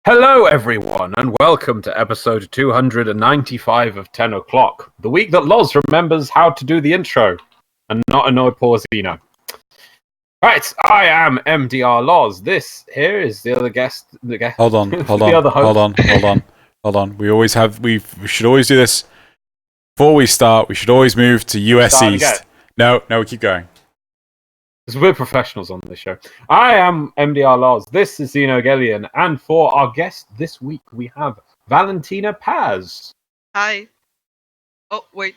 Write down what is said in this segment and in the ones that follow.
Hello everyone, and welcome to episode 295 of Tenno Clock, the week that Loz remembers how to do the intro, and not annoy poor Xeno. Right, I am MDRLOz. This here is the other guest. Hold on. We should always do this. Before we start, we should always move to US East. No, we keep going. Because we're professionals on this show. I am MDRLOz. This is Xeno, and for our guest this week, we have ValentinaPaz. Hi. Oh, wait.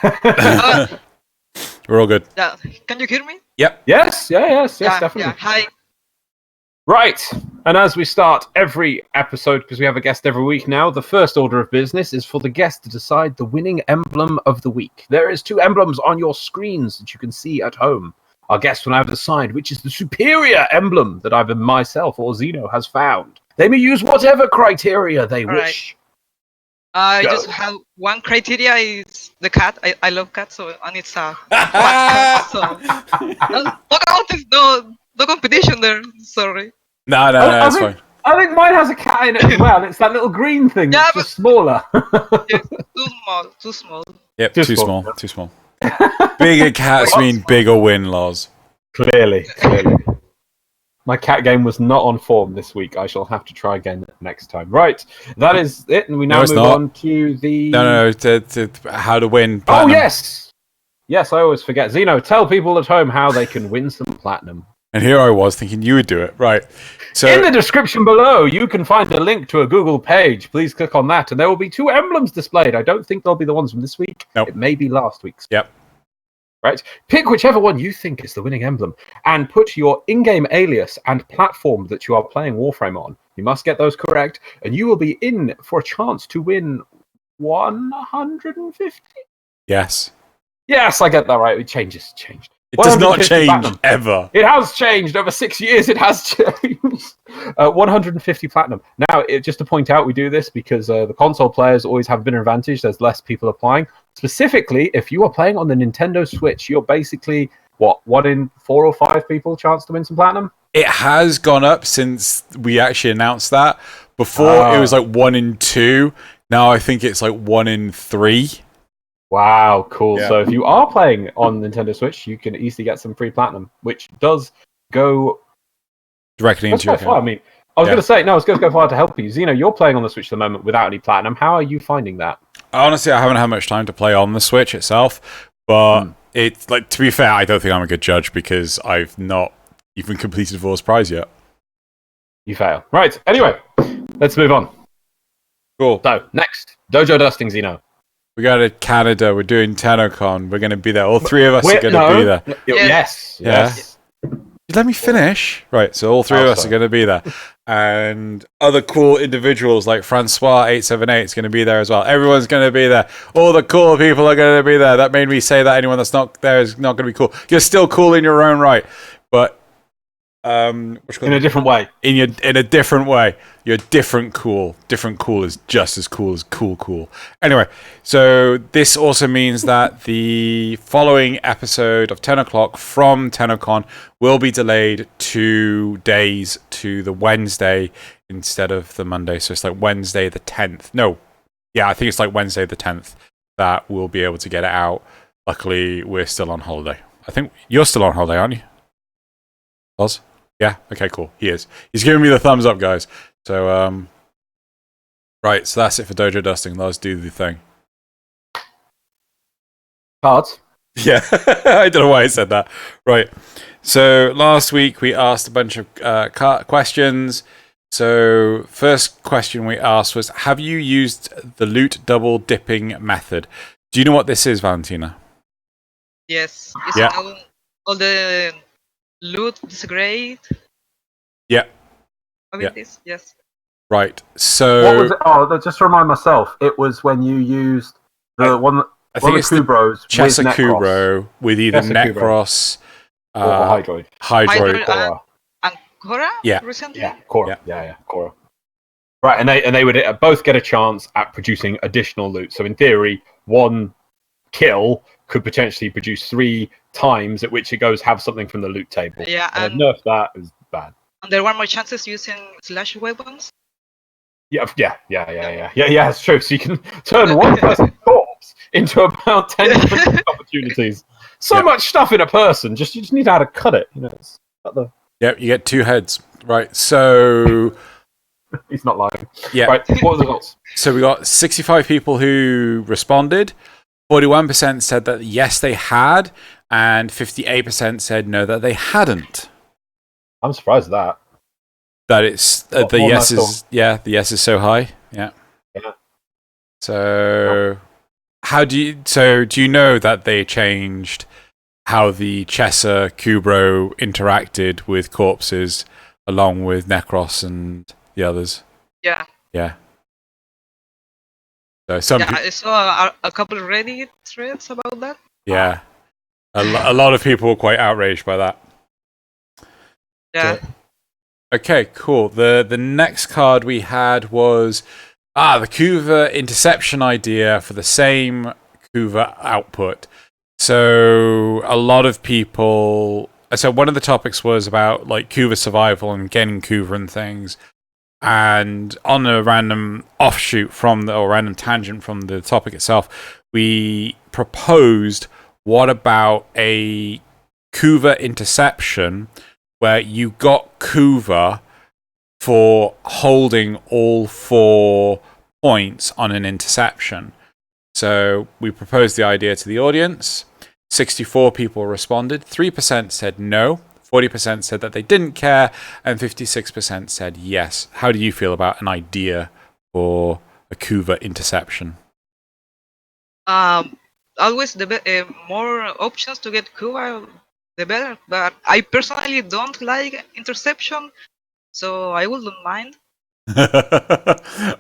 We're all good. Can you hear me? Yep. Yes, definitely. Yeah. Hi. Right, and as we start every episode, because we have a guest every week now, the first order of business is for the guest to decide the winning emblem of the week. There is 2 emblems on your screens that you can see at home. Our guest will now decide which is the superior emblem that either myself or Xeno has found. They may use whatever criteria they wish. I just have one criteria, is the cat. I love cats, and it's a black cat, so no competition there, sorry. No, that's fine. I think mine has a cat in it as well. It's that little green thing. Yeah, it's just smaller. Too small. Yep, too small. Bigger cats mean bigger win, Loz. Clearly. My cat game was not on form this week. I shall have to try again next time. Right, that is it, and we now move on to the... to how to win platinum. Oh, yes! Yes, I always forget. Xeno, tell people at home how they can win some platinum. And here I was thinking you would do it. Right. So in the description below, you can find a link to a Google page. Please click on that, and there will be 2 emblems displayed. I don't think they'll be the ones from this week. Nope. It may be last week's. Yep. Right. Pick whichever one you think is the winning emblem, and put your in-game alias and platform that you are playing Warframe on. You must get those correct, and you will be in for a chance to win 150. Yes. Yes, I get that right. It changed. It does not change ever. It has changed over 6 years. It has changed. 150 platinum. Now, just to point out, we do this because the console players always have a bit of advantage. There's less people applying. Specifically, if you are playing on the Nintendo Switch, you're basically, 1 in 4 or 5 people chance to win some platinum? It has gone up since we actually announced that. Before, it was like 1 in 2. Now I think it's like 1 in 3. Wow, cool. Yeah. So if you are playing on Nintendo Switch, you can easily get some free platinum, which does go directly into your account. I mean, I was going to say, no, I was going to go far to help you. Xeno, you're playing on the Switch at the moment without any platinum. How are you finding that? Honestly, I haven't had much time to play on the Switch itself, but it's like, to be fair, I don't think I'm a good judge because I've not even completed Vor's Prize yet. You fail. Right, anyway, let's move on. Cool. So, next, Dojo Dusting, Xeno. We go to Canada. We're doing TennoCon. We're going to be there. All 3 of us are going to be there. Yes. Let me finish. Right, so all 3 of us are going to be there. And other cool individuals like Francois878 is going to be there as well. Everyone's going to be there. All the cool people are going to be there. That made me say that anyone that's not there is not going to be cool. You're still cool in your own right. But in a different way. In a different way. You're different cool. Different cool is just as cool as cool. Anyway, so this also means that the following episode of 10 o'clock from TennoCon will be delayed 2 days to the Wednesday instead of the Monday. So it's like Wednesday the 10th. No. Yeah, I think it's like Wednesday the 10th that we'll be able to get it out. Luckily, we're still on holiday. I think you're still on holiday, aren't you? Loz? Yeah? Okay, cool. He is. He's giving me the thumbs up, guys. So, right, so that's it for Dojo Dusting. Let's do the thing. Cards? Yeah, I don't know why I said that. Right, so last week we asked a bunch of questions. So, first question we asked was, have you used the loot double dipping method? Do you know what this is, Valentina? Yes. All the loot is great. Yeah. This? Yes. Right. So what was it? Oh, just to remind myself, it was when you used the one. I think it's the Chesa Kubro with either Necros or Hydroid. Hydroid and Cora. Yeah. Recently. Yeah. Cora. Yeah. Cora. Right, and they would both get a chance at producing additional loot. So in theory, one kill could potentially produce 3 times at which it goes have something from the loot table. Yeah, and nerf that is bad. And there were more chances using slash weapons. Yeah, it's true. So you can turn one person's corpse into about 10 different opportunities. So much stuff in a person. You just need how to cut it. It's not the... Yep, you get 2 heads. Right, so... He's not lying. Yeah. Right, what are the results? So we got 65 people who responded. 41% said that yes, they had, and 58% said no, that they hadn't. I'm surprised at that. That it's the yes is the yes is so high. Yeah. So do you know that they changed how the Chessa Kubro interacted with corpses along with Necros and the others? Yeah. Yeah. So I saw a couple of Reddit threads about that. Yeah. A lot of people were quite outraged by that. Yeah. So, okay, cool. The next card we had was the Kuva interception idea for the same Kuva output. So a lot of people... So one of the topics was about like Kuva survival and getting Kuva and things. And on a random offshoot or random tangent from the topic itself, we proposed, what about a Kuva interception where you got Kuva for holding all 4 points on an interception. So we proposed the idea to the audience. 64 people responded. 3% said no. 40% said that they didn't care. And 56% said yes. How do you feel about an idea for a Kuva interception? Always more options to get Kuva, the better. But I personally don't like interception, so I wouldn't mind.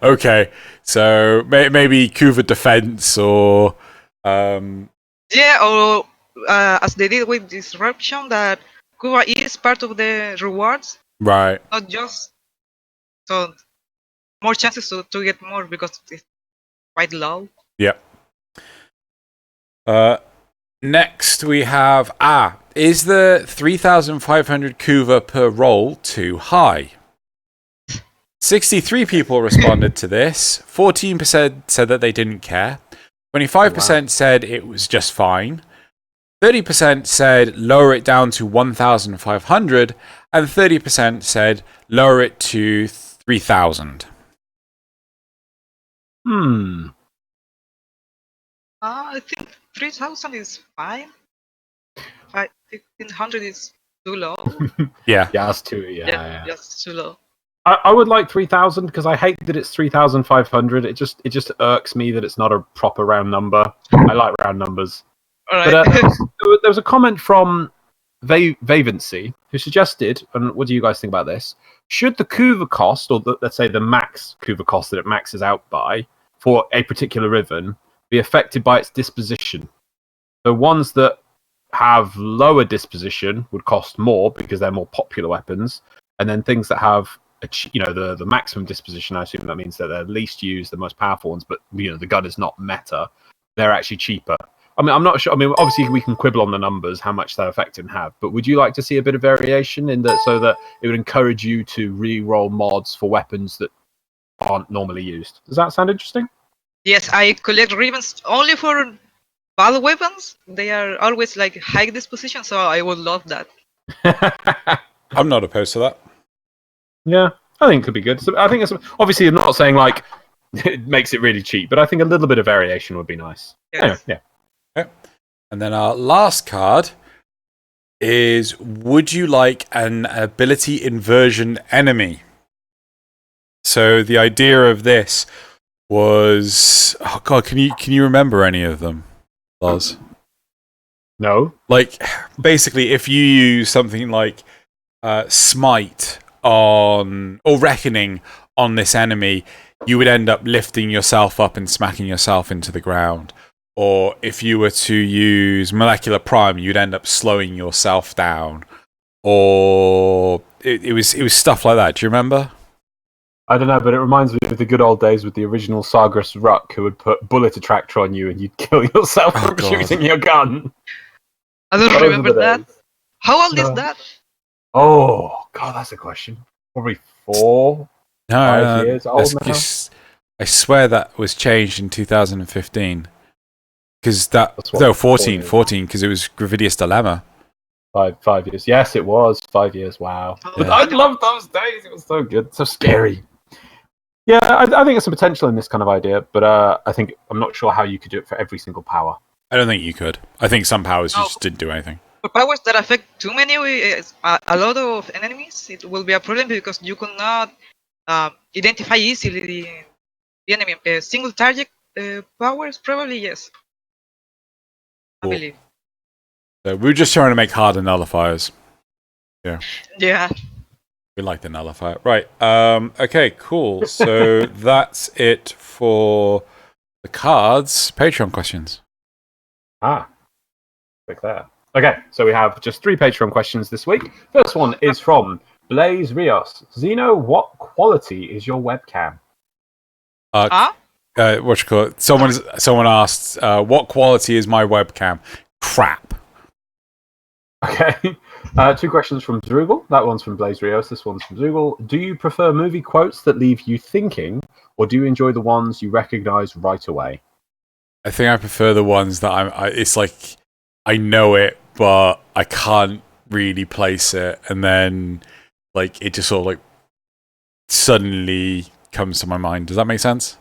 Okay, so maybe Kuva defense or... Yeah, or as they did with Disruption, that Kuva is part of the rewards. Right. Not just... So, more chances to get more because it's quite low. Yep. Next we have... is the 3,500 Kuva per roll too high? 63 people responded to this. 14% said that they didn't care. 25% said it was just fine. 30% said lower it down to 1,500. And 30% said lower it to 3,000. I think 3,000 is fine. 1,500 is too low. Yeah. Yeah, that's too... Yeah. That's too low. I would like 3,000 because I hate that it's 3,500. It just irks me that it's not a proper round number. I like round numbers. All right. But there was a comment from Valency who suggested, and what do you guys think about this? Should the Kuva cost, or let's say the max Kuva cost that it maxes out by for a particular ribbon, be affected by its disposition? The ones that have lower disposition would cost more because they're more popular weapons, and then things that have the maximum disposition, I assume that means that they're least used, the most powerful ones, but the gun is not meta, they're actually cheaper. I mean, I'm not sure. I mean, obviously we can quibble on the numbers, how much they're affected and have, but would you like to see a bit of variation in that, so that it would encourage you to re-roll mods for weapons that aren't normally used? Does that sound interesting? Yes, I collect ribbons only for battle weapons. They are always like high disposition, so I would love that. I'm not opposed to that. Yeah, I think it could be good. So I think it's obviously, I'm not saying like it makes it really cheap, but I think a little bit of variation would be nice. Yes. Anyway, yeah. Okay. And then our last card is: would you like an ability inversion enemy? So the idea of this was, oh god, can you remember any of them, Loz? No. Like, basically, if you use something like Smite on, or Reckoning on this enemy, you would end up lifting yourself up and smacking yourself into the ground. Or if you were to use Molecular Prime, you'd end up slowing yourself down. Or it was stuff like that. Do you remember? I don't know, but it reminds me of the good old days with the original Sargus Ruck, who would put bullet attractor on you and you'd kill yourself from shooting your gun. I don't remember that. How old is that? Oh, God, that's a question. Probably 5 years old now. I swear that was changed in 2015. Because That's 14, because it was Gravidius Dilemma. 5 years. Yes, it was 5 years. Wow. Yeah. I loved those days. It was so good, so scary. Yeah, I think there's some potential in this kind of idea, but I'm not sure how you could do it for every single power. I don't think you could. I think some powers just didn't do anything. For powers that affect too many, a lot of enemies, it will be a problem because you could not identify easily the enemy. Single target powers, probably yes. Cool. I believe. So we're just trying to make harder nullifiers. Yeah. Yeah. We like the nullifier. Right. Okay, cool. So that's it for the cards. Patreon questions. Click there. Okay, so we have just 3 Patreon questions this week. First one is from Blaze Rios. Xeno, what quality is your webcam? What you call it? Someone asked, what quality is my webcam? Crap. Okay. 2 questions from Zrugal. That one's from Blaze Rios. This one's from Zrugal. Do you prefer movie quotes that leave you thinking, or do you enjoy the ones you recognize right away? I think I prefer the ones that it's like I know it, but I can't really place it, and then like it just sort of like suddenly comes to my mind. Does that make sense?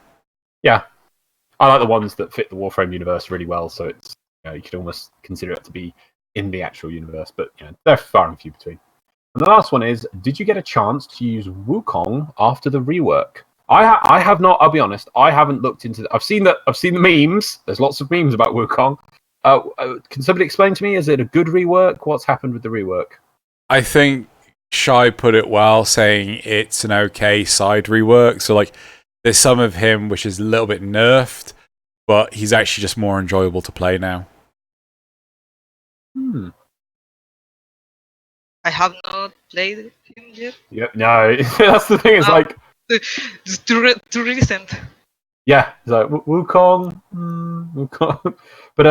Yeah, I like the ones that fit the Warframe universe really well. So it's you could almost consider it to be in the actual universe, but they're far and few between. And the last one is: did you get a chance to use Wukong after the rework? I have not. I'll be honest. I haven't looked into. I've seen the memes. There's lots of memes about Wukong. Can somebody explain to me? Is it a good rework? What's happened with the rework? I think Shai put it well, saying it's an okay side rework. So like, there's some of him which is a little bit nerfed, but he's actually just more enjoyable to play now. I have not played him yet. Yeah, no, that's the thing. It's like it's too recent. Yeah, it's like Wukong, Wukong. But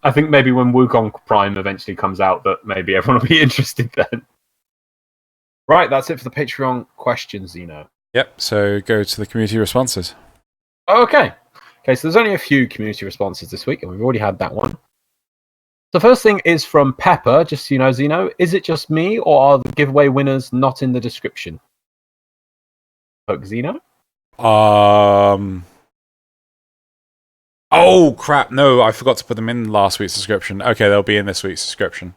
I think maybe when Wukong Prime eventually comes out, that maybe everyone will be interested then. Right, that's it for the Patreon questions, Xeno. Yep. So go to the community responses. Okay, so there's only a few community responses this week, and we've already had that one. The first thing is from Pepper, just so you know, Xeno. Is it just me, or are the giveaway winners not in the description? Xeno? Oh, crap. No, I forgot to put them in last week's description. Okay, they'll be in this week's description.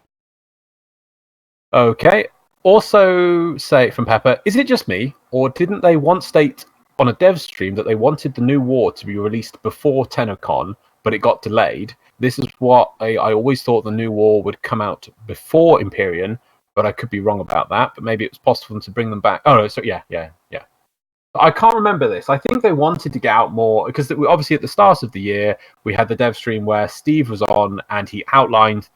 Okay. Also, say from Pepper, is it just me, or didn't they once state on a dev stream that they wanted the new war to be released before TennoCon, but it got delayed? This is what I always thought the new war would come out before Empyrean, but I could be wrong about that. But maybe it was possible to bring them back. Oh, no, so yeah. I can't remember this. I think they wanted to get out more, because obviously at the start of the year, we had the dev stream where Steve was on and he outlined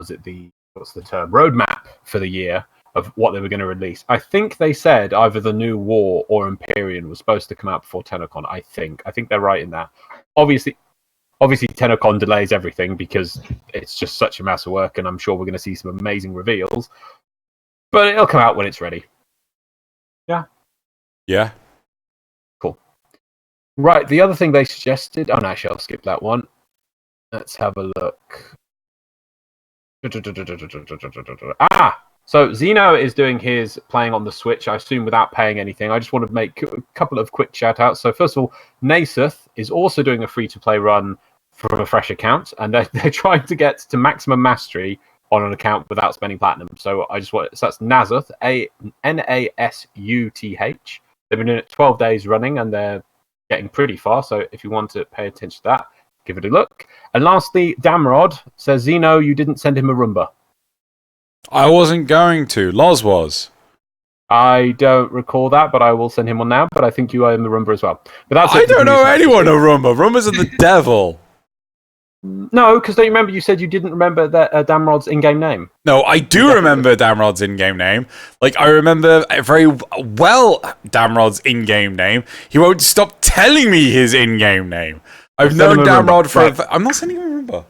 roadmap for the year of what they were going to release. I think they said either the new war or Empyrean was supposed to come out before TennoCon. I think they're right in that. Obviously TennoCon delays everything because it's just such a mass of work, and I'm sure we're going to see some amazing reveals. But it'll come out when it's ready. Yeah. Cool. Right, the other thing they suggested... Oh, no, actually, I'll skip that one. Let's have a look. So Xeno is doing his playing on the Switch, I assume without paying anything. I just want to make a couple of quick shout-outs. So first of all, Naseth is also doing a free-to-play run from a fresh account, and they're trying to get to maximum mastery on an account without spending platinum. So that's Naseth, Nasuth. They've been doing it 12 days running, and they're getting pretty far. So if you want to pay attention to that, give it a look. And lastly, Damrod says, Xeno, you didn't send him a Roomba. I wasn't going to. Loz was. I don't recall that, but I will send him one now. But I think you owe him the Roomba as well. But that's I don't know anyone a Roomba. Roombas are the devil. No, because don't you remember you said you didn't remember that Damrod's in-game name? No, I do remember Damrod's in-game name. Like, I remember very well Damrod's in-game name. He won't stop telling me his in-game name. I've known Damrod for... Right. I'm not sending him a remember.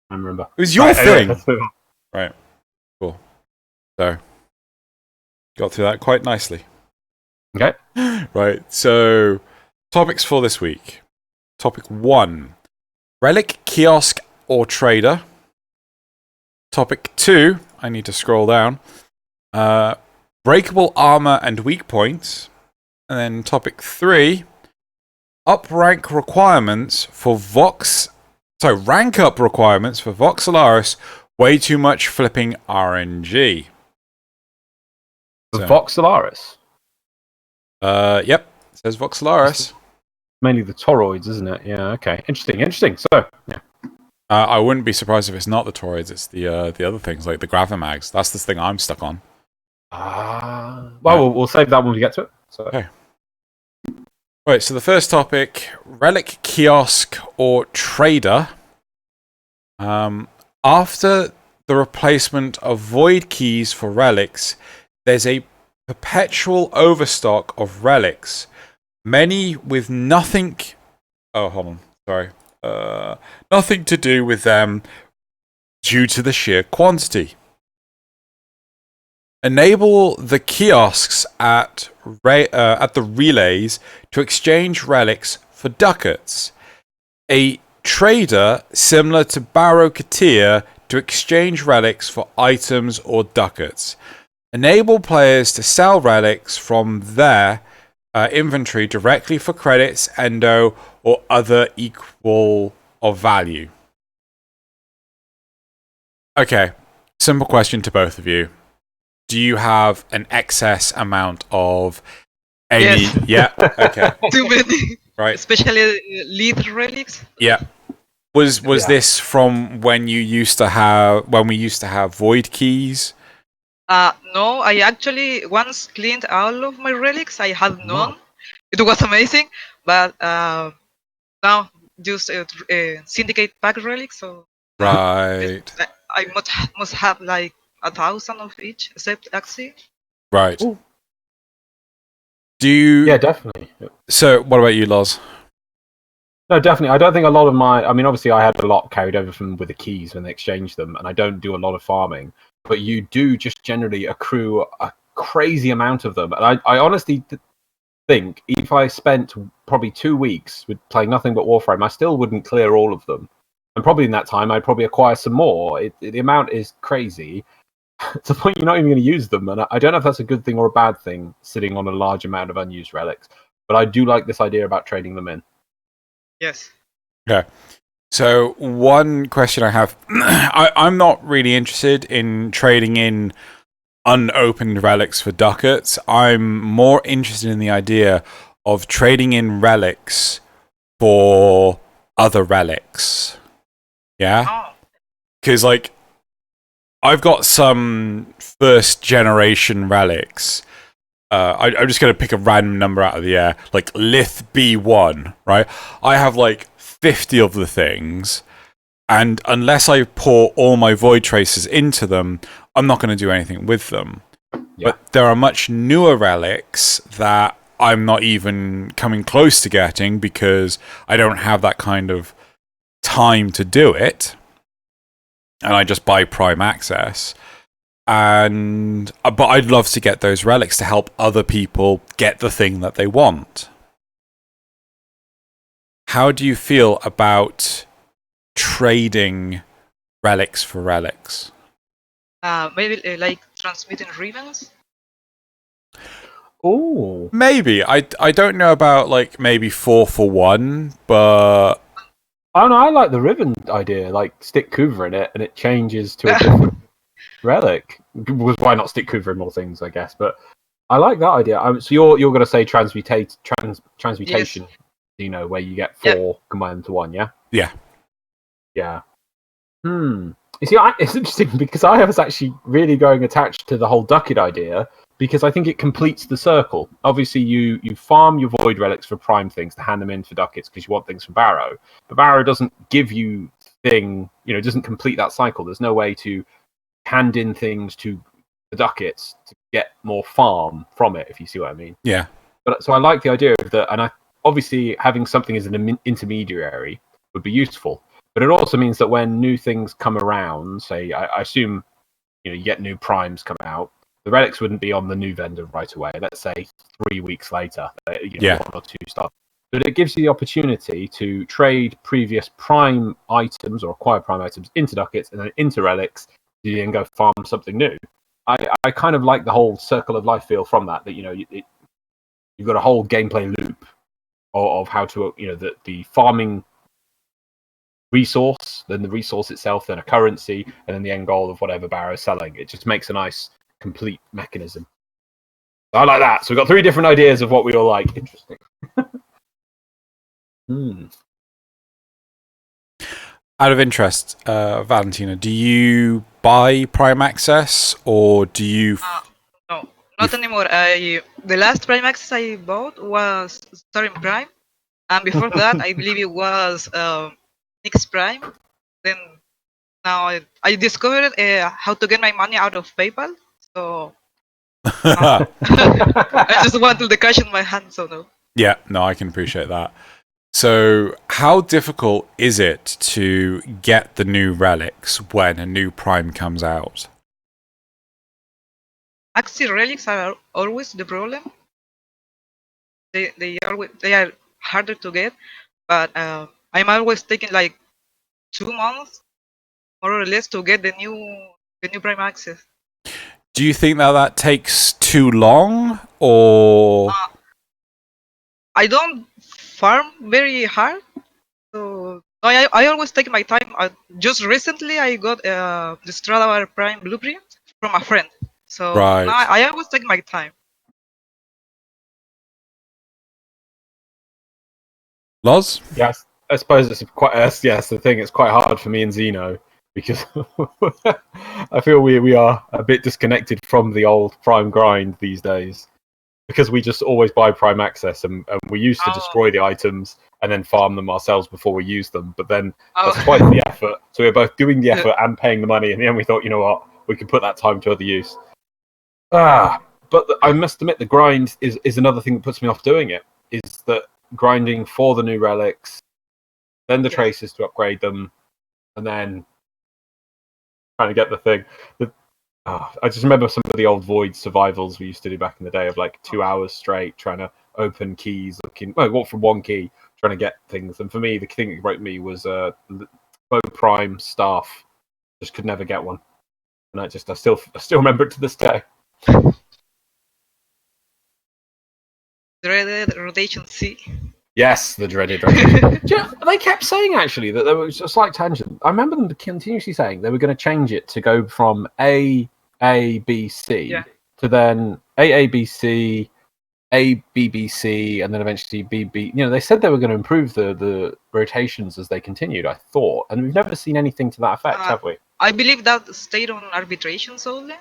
I remember. It was your thing. Anyway, Right. Cool. So, got through that quite nicely. okay. Right, so, topics for this week. Topic 1. Relic, kiosk, or trader. Topic 2. I need to scroll down. Breakable armor and weak points. And then topic 3. Rank up requirements for Voxelaris. Way too much flipping RNG. So. Voxelaris? Yep. It says Voxelaris. Mainly the toroids, isn't it? Yeah, okay. Interesting. So, yeah. I wouldn't be surprised if it's not the toroids, it's the other things, like the Gravimags. That's the thing I'm stuck on. Well, we'll save that when we get to it. So. Okay. Right, so the first topic, Relic, Kiosk, or Trader. After the replacement of Void Keys for Relics, there's a perpetual overstock of Relics. Many with nothing... Oh, hold on. Sorry. Nothing to do with them due to the sheer quantity. Enable the kiosks at the relays to exchange relics for ducats. A trader similar to Baro to exchange relics for items or ducats. Enable players to sell relics from their inventory directly for credits, endo, or other equal of value. Okay, simple question to both of you. Do you have an excess amount of any? Yes. Yeah. Okay. Too many. Right. Especially lead relics. Yeah. Was this from when we used to have void keys? No, I actually once cleaned all of my relics. I had none. It was amazing, but now just syndicate pack relics. So Right. I must have like 1,000 of each, except Axie. Right. Ooh. Do you? Yeah, definitely. So, what about you, Loz? No, definitely. I don't think a lot of my... I mean, obviously, I had a lot carried over from with the keys when they exchanged them, and I don't do a lot of farming. But you do just generally accrue a crazy amount of them. And I honestly think if I spent probably 2 weeks with playing nothing but Warframe, I still wouldn't clear all of them. And probably in that time, I'd probably acquire some more. The amount is crazy. To the point you're not even going to use them. And I don't know if that's a good thing or a bad thing, sitting on a large amount of unused relics. But I do like this idea about trading them in. Yes. Okay. So, one question I have... I'm not really interested in trading in unopened relics for ducats. I'm more interested in the idea of trading in relics for other relics. Yeah? Oh. Because, like, I've got some first generation relics. I'm just going to pick a random number out of the air, like Lith B1, right? I have like 50 of the things, and unless I pour all my void traces into them, I'm not going to do anything with them. Yeah. But there are much newer relics that I'm not even coming close to getting because I don't have that kind of time to do it. And I just buy Prime Access. But I'd love to get those relics to help other people get the thing that they want. How do you feel about trading relics for relics? Maybe like transmitting ribbons. Oh, maybe. I don't know about like maybe 4 for 1, but oh no, I like the ribbon idea. Like stick Kuva in it, and it changes to a different relic. Why not stick Kuva in more things, I guess? But I like that idea. So you're going to say transmutation, yes. Where you get 4 combined into 1, yeah? Yeah. Yeah. You see, it's interesting because I was actually really going attached to the whole ducat idea because I think it completes the circle. Obviously, you farm your void relics for prime things to hand them in for ducats because you want things from Baro. But Baro doesn't give you thing, it doesn't complete that cycle. There's no way to hand in things to the ducats to get more farm from it, if you see what I mean. Yeah. But so I like the idea of that, and obviously having something as an intermediary would be useful. But it also means that when new things come around, say, I assume, you get new primes come out, the relics wouldn't be on the new vendor right away. Let's say 3 weeks later, 1 or 2 stars. But it gives you the opportunity to trade previous prime items or acquire prime items into ducats and then into relics, you then go farm something new. I kind of like the whole circle of life feel from that you've got a whole gameplay loop of how to, the farming resource, then the resource itself, then a currency, and then the end goal of whatever Baro is selling. It just makes a nice, complete mechanism. I like that. So we've got 3 different ideas of what we all like. Interesting. Out of interest, Valentina, do you buy Prime Access or do you? No, not anymore. The last Prime Access I bought was Starring Prime, and before that, I believe it was Nix Prime. Then now I discovered how to get my money out of PayPal. So I just wanted the cash in my hand. So no. Yeah, no, I can appreciate that. So, how difficult is it to get the new relics when a new prime comes out? Actually, relics are always the problem. They are harder to get, but I'm always taking like 2 months, more or less, to get the new prime access. Do you think that takes too long, or? I don't farm very hard, so I always take my time. Just recently, I got the Stradavar Prime blueprint from a friend, so Right. now I always take my time. Loz? Yes, I suppose it's quite. Yes, the thing. It's quite hard for me and Xeno because I feel we are a bit disconnected from the old Prime grind these days. Because we just always buy Prime Access, and we used to destroy the items and then farm them ourselves before we use them. But then that's twice the effort. So we're both doing the effort and paying the money. In the end, we thought, you know what, we can put that time to other use. But I must admit, the grind is another thing that puts me off doing it. Is that grinding for the new relics, then the traces to upgrade them, and then trying to get the thing. I just remember some of the old Void survivals we used to do back in the day of like 2 hours straight trying to open keys, walk from one key, trying to get things. And for me, the thing that broke me was Bow Prime staff. Just could never get one, and I still remember it to this day. Dreaded rotation C. Yes, the dreaded rotation. They kept saying actually that there was a slight tangent. I remember them continuously saying they were going to change it to go from A B C to then A B C, A B C, and then eventually B B. They said they were going to improve the rotations as they continued. I thought, and we've never seen anything to that effect, have we? I believe that stayed on arbitrations only.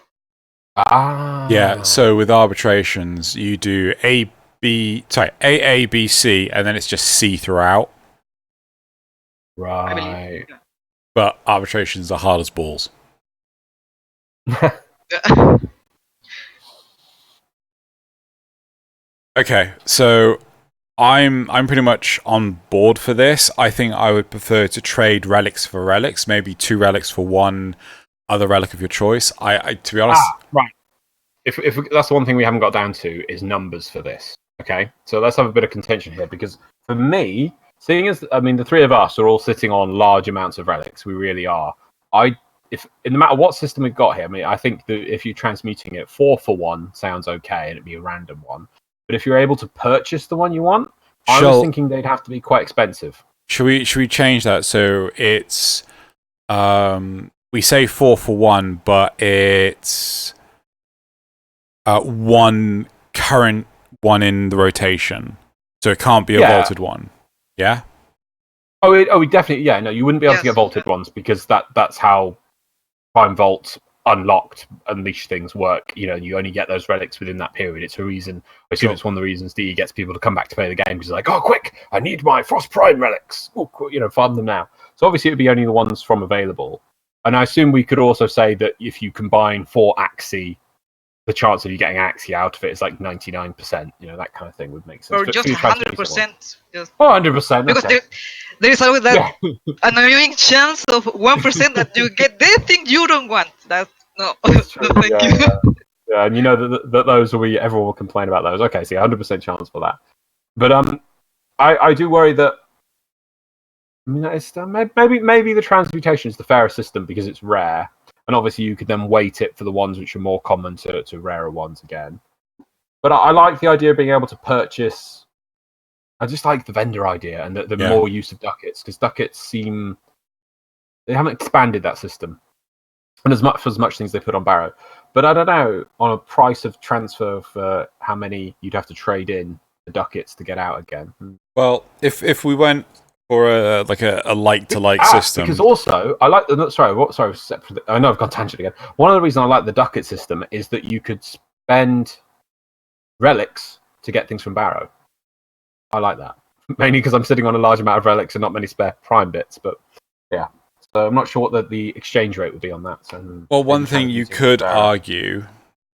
Yeah. So with arbitrations, you do A B C, and then it's just C throughout. Right. But arbitrations are hard as balls. Okay, so I'm pretty much on board for this. I think I would prefer to trade relics for relics, maybe 2 relics for 1 other relic of your choice. I to be honest, right. If that's the one thing we haven't got down to is numbers for this. Okay, so let's have a bit of contention here, because for me, seeing as the 3 of us are all sitting on large amounts of relics, we really are. If no matter what system we've got here, I think that if you're transmuting it 4 for 1 sounds okay, and it'd be a random one. But if you're able to purchase the one you want, I was thinking they'd have to be quite expensive. Should we change that so it's we say 4 for 1, but it's 1 current one in the rotation, so it can't be a vaulted one. Yeah. We definitely. Yeah, no, you wouldn't be able to get vaulted ones because that's how Prime Vault unleash things work. You only get those relics within that period. It's a reason. I assume it's one of the reasons DE gets people to come back to play the game because like, oh, quick, I need my Frost Prime relics. Oh, farm them now. So obviously it would be only the ones from available. And I assume we could also say that if you combine 4 Axii, the chance of you getting Axii out of it is like 99%. You know, that kind of thing would make sense. Or just 100%. Just 100%. because Okay. there is always that annoying chance of 1% that you get the thing you don't want. That's no. It's true. No, thank you. Yeah, and you know that those will be, everyone will complain about those. Okay, so 100% chance for that. But I do worry that, I mean, it's, maybe the transmutation is the fairer system because it's rare, and obviously you could then weight it for the ones which are more common to rarer ones again. But I like the idea of being able to purchase. I just like the vendor idea and the more use of ducats, because ducats they haven't expanded that system, and as much things they put on Baro. But I don't know, on a price of transfer for how many you'd have to trade in the ducats to get out again. Well, if we went for a like-to-like system, because also I like the sorry. I know I've gone tangent again. One of the reasons I like the ducat system is that you could spend relics to get things from Baro. I like that, mainly because I'm sitting on a large amount of relics and not many spare prime bits. But yeah. So I'm not sure what the exchange rate would be on that. So well, one thing you could argue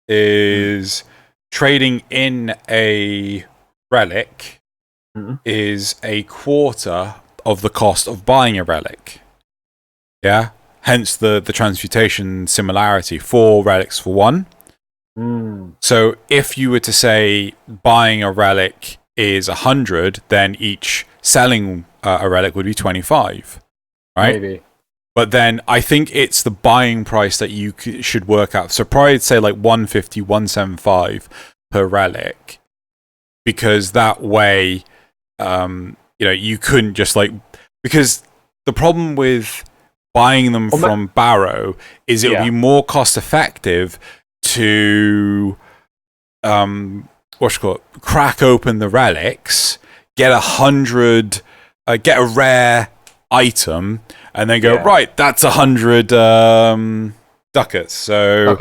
is trading in a relic is a quarter of the cost of buying a relic. Yeah? Hence the transmutation similarity. 4 relics for 1. So if you were to say buying a relic is 100, then each selling a relic would be 25. Right? Maybe. But then I think it's the buying price that you should work out. So probably say like 150, 175 per relic, because that way, you couldn't just because the problem with buying them from Baro is it would be more cost effective to crack open the relics, get 100, get a rare item, and then go, right, that's 100 ducats. So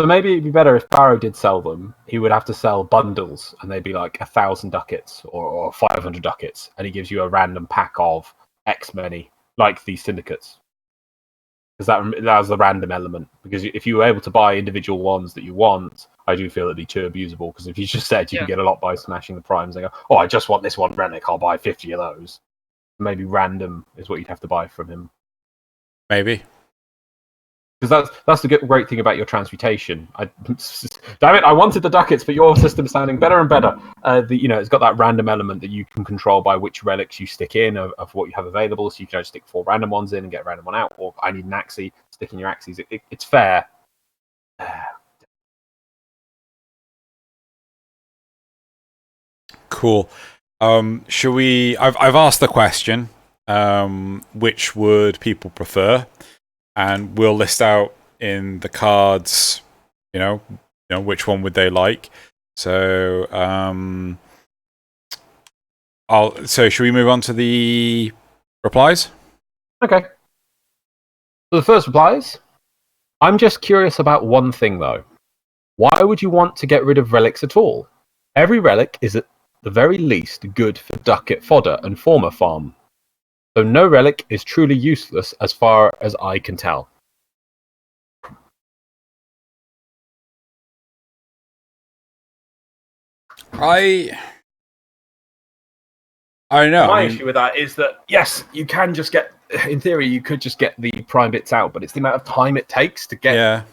maybe it'd be better if Baro did sell them. He would have to sell bundles, and they'd be like 1,000 ducats or 500 ducats, and he gives you a random pack of X many, like these syndicates. Because that was the random element. Because if you were able to buy individual ones that you want, I do feel it'd be too abusable. Because if you just said you can get a lot by smashing the primes, and go, oh, I just want this one relic, I'll buy 50 of those. Maybe random is what you'd have to buy from him. Maybe. Because that's the great thing about your transmutation. Damn it, I wanted the ducats, but your system's sounding better and better. It's got that random element that you can control by which relics you stick in of what you have available. So you can just stick 4 random ones in and get a random one out. Or I need an Axii, stick in your Axies. It's fair. Cool. Should we? I've asked the question. Which would people prefer? And we'll list out in the cards, which one would they like. So, so should we move on to the replies? Okay. So the first reply is, I'm just curious about one thing though. Why would you want to get rid of relics at all? Every relic is at the very least good for ducat fodder and former farm. So no relic is truly useless as far as I can tell. I don't know. My issue with that is that, yes, you can just get, in theory, you could just get the prime bits out, but it's the amount of time it takes to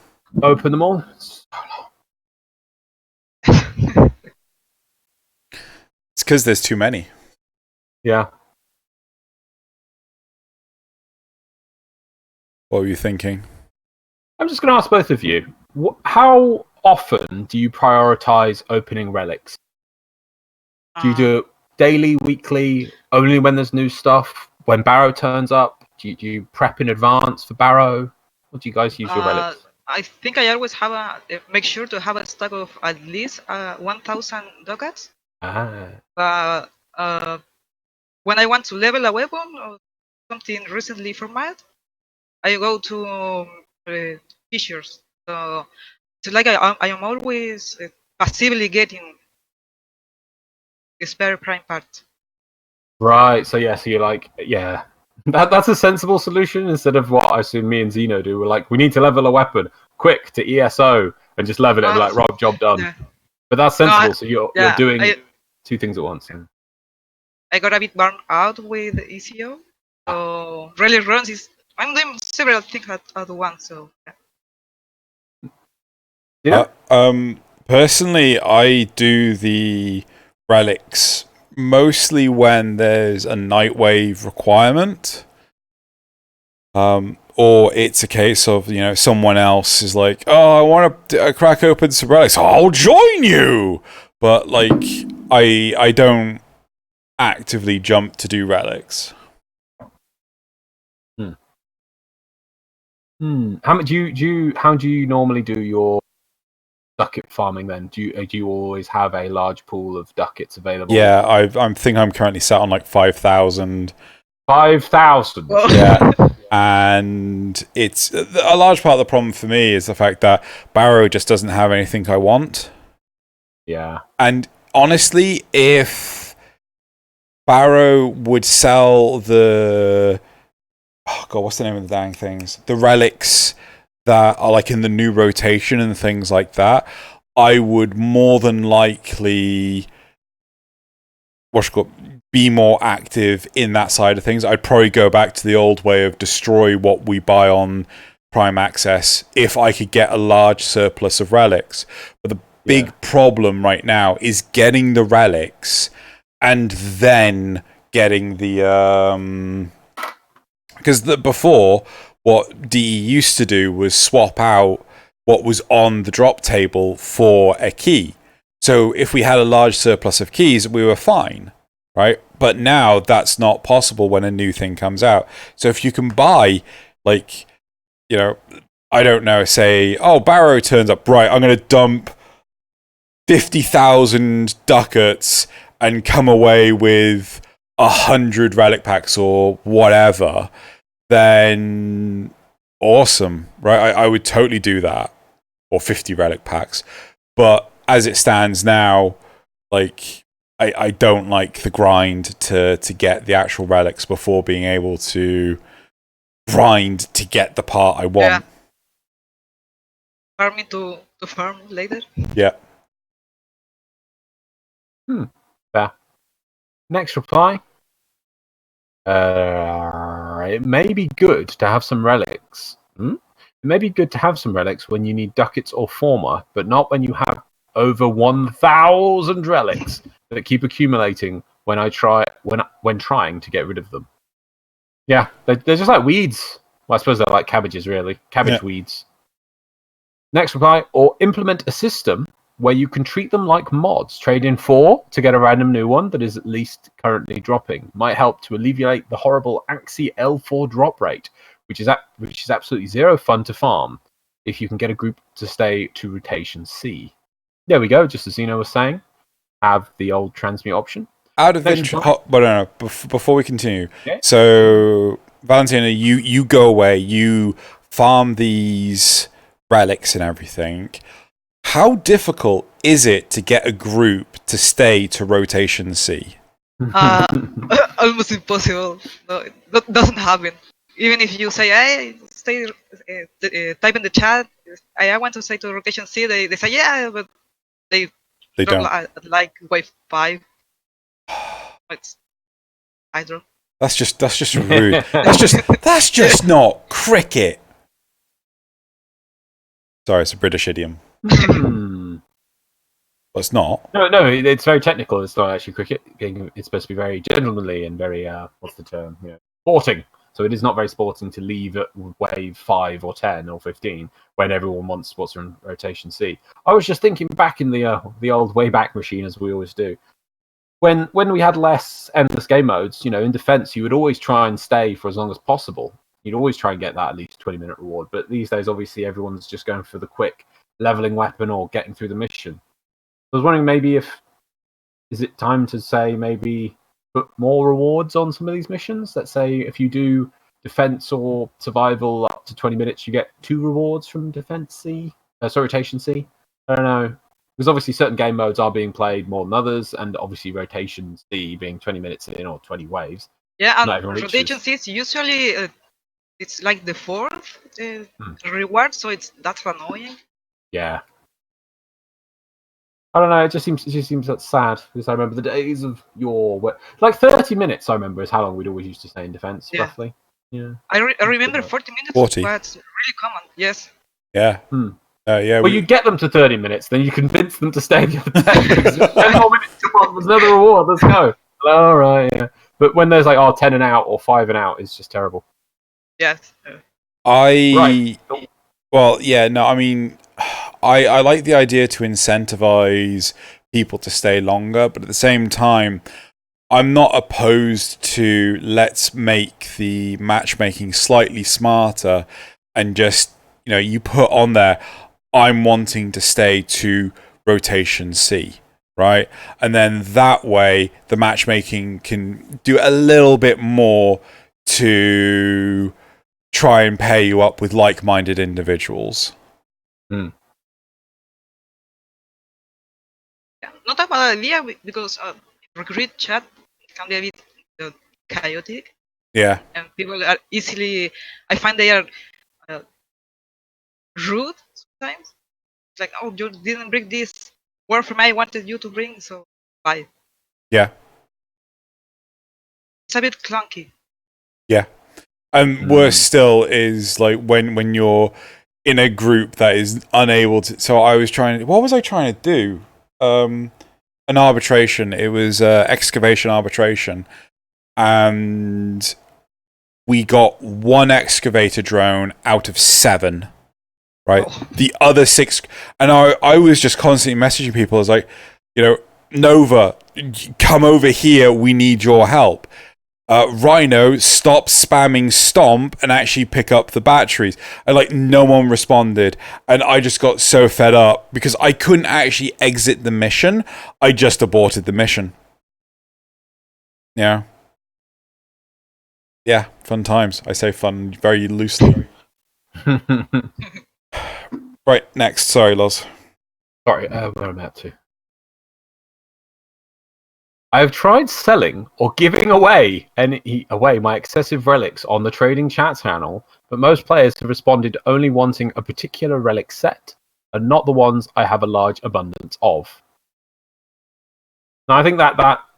open them all. It's so long. It's because there's too many. Yeah. What were you thinking? I'm just going to ask both of you. How often do you prioritize opening relics? Do you do it daily, weekly, only when there's new stuff? When Baro turns up? Do you prep in advance for Baro? What do you guys use your relics? I think I always have make sure to have a stock of at least 1,000 ducats. When I want to level a weapon or something recently formatted, I go to fissures. So it's like I am always passively getting spare prime parts. Right. So so you're like, That's a sensible solution instead of what I assume me and Xeno do. We're like, we need to level a weapon quick to ESO and just level it and be like, Rob, job done. Yeah. But that's sensible. So you're Yeah, doing two things at once. Yeah. I got a bit burned out with ECO. So really runs is I'm doing several things at once. So Yeah. Personally, I do the relics mostly when there's a Nightwave requirement. Or it's a case of, someone else is like, oh, I want to crack open some relics. I'll join you! But, like, I don't actively jump to do relics. How do you normally do your ducat farming then? Do you always have a large pool of ducats available? Yeah, I think I'm currently sat on like 5,000. 5,000. Yeah. And it's a large part of the problem for me is the fact that Baro just doesn't have anything I want. Yeah. And honestly, if Baro would sell the what's the name of the dang things? The relics that are like in the new rotation and things like that, I would more than likely be more active in that side of things. I'd probably go back to the old way of destroy what we buy on Prime Access if I could get a large surplus of relics. But the big problem right now is getting the relics and then getting the because before what DE used to do was swap out what was on the drop table for a key. So if we had a large surplus of keys, we were fine, right? But now that's not possible when a new thing comes out. So if you can buy, like, I don't know, say, oh, Baro turns up, right, I'm going to dump 50,000 ducats and come away with 100 relic packs or whatever, then awesome, right? I would totally do that, or 50 relic packs. But as it stands now, like, I don't like the grind to get the actual relics before being able to grind to get the part I want. Yeah. Farming to farm later. Yeah. Fair. Next reply. It may be good to have some relics. It may be good to have some relics when you need ducats or former, but not when you have over 1,000 relics that keep accumulating when trying to get rid of them. Yeah, they're just like weeds. Well, I suppose they're like cabbages, really. Cabbage weeds. Next reply, or implement a system where you can treat them like mods. Trade in 4 to get a random new one that is at least currently dropping. Might help to alleviate the horrible Axie L4 drop rate, which is absolutely zero fun to farm if you can get a group to stay to rotation C. There we go, just as Xeno was saying. Have the old transmute option. Out of interest, but no, before we continue. Okay. So, Valentina, you go away, you farm these relics and everything. How difficult is it to get a group to stay to rotation C? Almost impossible. No, that doesn't happen. Even if you say, "Hey, stay," type in the chat, "I want to stay to rotation C," they say, "Yeah," but they don't. Like wave 5. It's hydro. That's just rude. that's just not cricket. Sorry, it's a British idiom. Well, it's not. No, it's very technical. It's not actually cricket. It's supposed to be very gentlemanly and very, what's the term? Sporting. So it is not very sporting to leave at wave 5 or 10 or 15 when everyone wants spots in rotation C. I was just thinking back in the old Wayback Machine, as we always do. When we had less endless game modes, in defense, you would always try and stay for as long as possible. You'd always try and get that at least 20-minute reward. But these days, obviously, everyone's just going for the quick leveling weapon or getting through the mission. I was wondering maybe is it time to say maybe put more rewards on some of these missions? Let's say if you do defense or survival up to 20 minutes, you get 2 rewards from defense C. Rotation C. I don't know. Because obviously certain game modes are being played more than others, and obviously rotation C being 20 minutes in or 20 waves Yeah, Not and everyone rotation reaches. seats usually it's like the fourth reward, so that's annoying. Yeah. I don't know. It just seems that sad because I remember the days of like 30 minutes. I remember is how long we'd always used to stay in defense, Yeah. roughly. Yeah. I remember 40 minutes 40. was really common. Yes. Yeah. Yeah. Well, you get them to 30 minutes, then you convince them to stay the other 10. 10 more minutes, come on, there's another reward, let's go. All right, yeah. But when there's like 10 and out or 5 and out, it's just terrible. Yes. Right. Well, yeah, no, I mean, I like the idea to incentivize people to stay longer, but at the same time, I'm not opposed to let's make the matchmaking slightly smarter and just, you put on there, I'm wanting to stay to rotation C, right? And then that way the matchmaking can do a little bit more to try and pair you up with like-minded individuals. Yeah, not a bad idea because recruit chat can be a bit chaotic. Yeah. And people are easily. I find they are rude sometimes. It's like, oh, you didn't bring this Warframe I wanted you to bring, so bye. Yeah. It's a bit clunky. Yeah. And worse still is like when you're in a group that is unable to. So what was I trying to do? An arbitration. It was excavation arbitration, and we got 1 excavator drone out of 7. Right, the other 6, and I was just constantly messaging people. I was like, Nova, come over here. We need your help. Rhino, stop spamming stomp and actually pick up the batteries. And no one responded, and I just got so fed up because I couldn't actually exit the mission. I just aborted the mission. Yeah, fun times. I say fun very loosely. Right, next. Sorry, Loz. Sorry, where am I at to? I have tried selling or giving away my excessive relics on the trading chat channel, but most players have responded only wanting a particular relic set, and not the ones I have a large abundance of. Now, I think that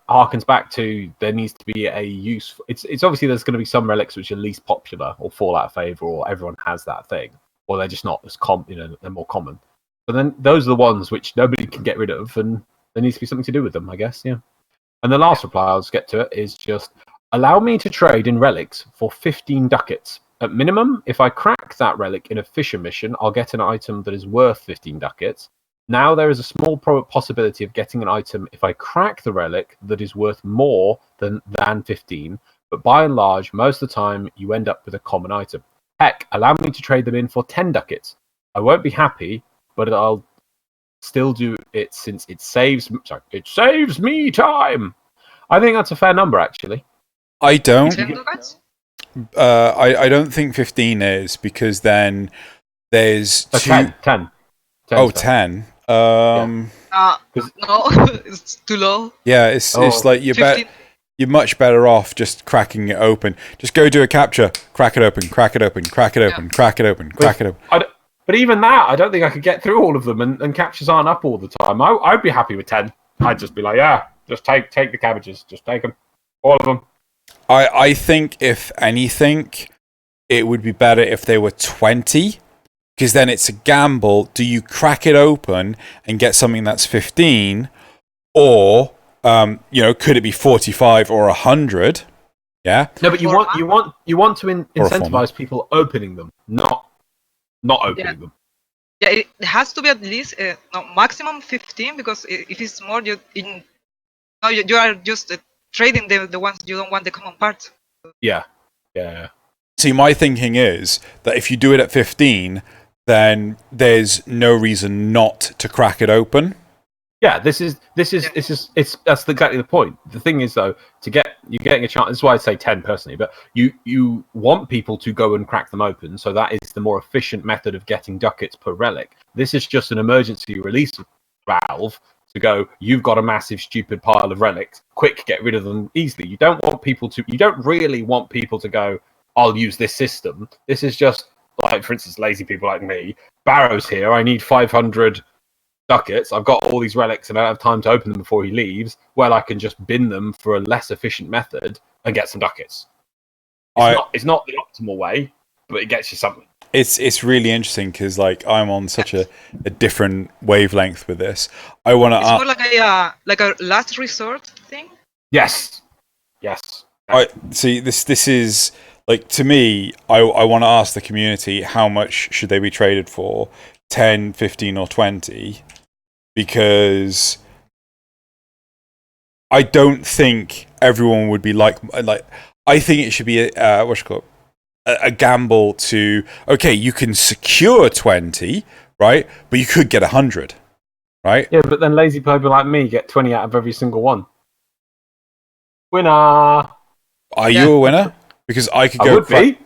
harkens back to there needs to be a use. It's obviously there's going to be some relics which are least popular or fall out of favor, or everyone has that thing, or they're just not as they're more common. But then those are the ones which nobody can get rid of, and there needs to be something to do with them, I guess. Yeah. And the last reply, I'll just get to it, is just allow me to trade in relics for 15 ducats. At minimum, if I crack that relic in a fisher mission, I'll get an item that is worth 15 ducats. Now there is a small possibility of getting an item if I crack the relic that is worth more than 15, but by and large, most of the time, you end up with a common item. Heck, allow me to trade them in for 10 ducats. I won't be happy, but I'll still do it since it saves me time. I think that's a fair number, actually. I don't. 10 ducats? I don't think 15 is, because then there's 10. 10. Oh, 10. No, it's too low. Yeah, it's like you're much better off just cracking it open. Just go do a capture, crack it open, crack it open, crack it open, crack it open, crack it open. But even that, I don't think I could get through all of them, and captures aren't up all the time. I'd be happy with 10. I'd just be like, yeah, just take the cabbages. Just take them. All of them. I think, if anything, it would be better if they were 20, because then it's a gamble. Do you crack it open and get something that's 15, or could it be 45 or 100? Yeah. No, but you want to incentivize people opening them, not opening them. Yeah, it has to be at least maximum 15, because if it's more, you are just trading the ones you don't want, the common parts. Yeah. See, my thinking is that if you do it at 15, then there's no reason not to crack it open. Yeah, that's exactly the point. The thing is, though, you're getting a chance. This is why I say 10 personally, but you want people to go and crack them open, so that is the more efficient method of getting ducats per relic. This is just an emergency release valve to go, you've got a massive stupid pile of relics, quick, get rid of them easily. You don't really want people to go, I'll use this system. This is just like, for instance, lazy people like me. Baro's here, I need 500 ducats. I've got all these relics and I don't have time to open them before he leaves. Well, I can just bin them for a less efficient method and get some ducats. It's not the optimal way, but it gets you something. It's really interesting because like I'm on such a different wavelength with this. I want to. It's more like a last resort thing. Yes. I see. This is like, to me. I want to ask the community, how much should they be traded for? 10, 15, or 20? Because I don't think everyone would be like. I think it should be a gamble to, okay, you can secure 20, right? But you could get 100, right? Yeah, but then lazy people like me get 20 out of every single one. Winner! Are you a winner? Because I could go... I would be.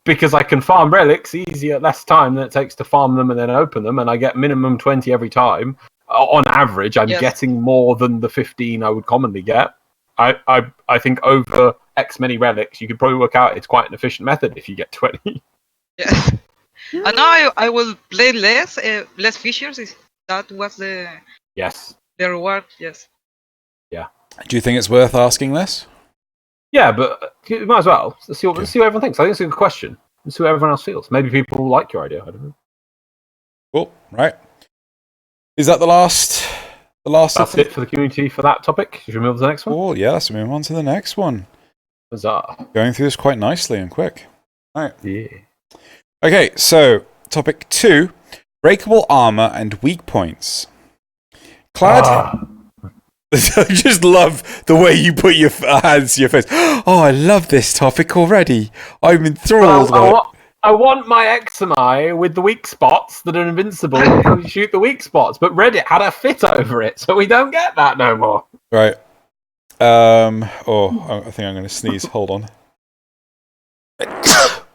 Because I can farm relics easier at less time than it takes to farm them and then open them, and I get minimum 20 every time. On average, I'm getting more than the 15 I would commonly get. I think over X many relics, you could probably work out it's quite an efficient method if you get 20. Yeah. And now I will play less features. That was the reward. Yes. Yeah. Do you think it's worth asking this? Yeah, but you might as well. Let's see what everyone thinks. I think it's a good question. Let's see what everyone else feels. Maybe people like your idea. I don't know. Cool. Right. Is that the last? That's it for the community for that topic. Should we move on to the next one? Oh, yeah, let's move on to the next one. Huzzah. Going through this quite nicely and quick. All right. Yeah. Okay, so topic 2, breakable armor and weak points. Clad... I just love the way you put your hands to your face. Oh, I love this topic already. I'm enthralled. I want my Examai with the weak spots that are invincible and shoot the weak spots, but Reddit had a fit over it, so we don't get that no more. Right. I think I'm going to sneeze. Hold on.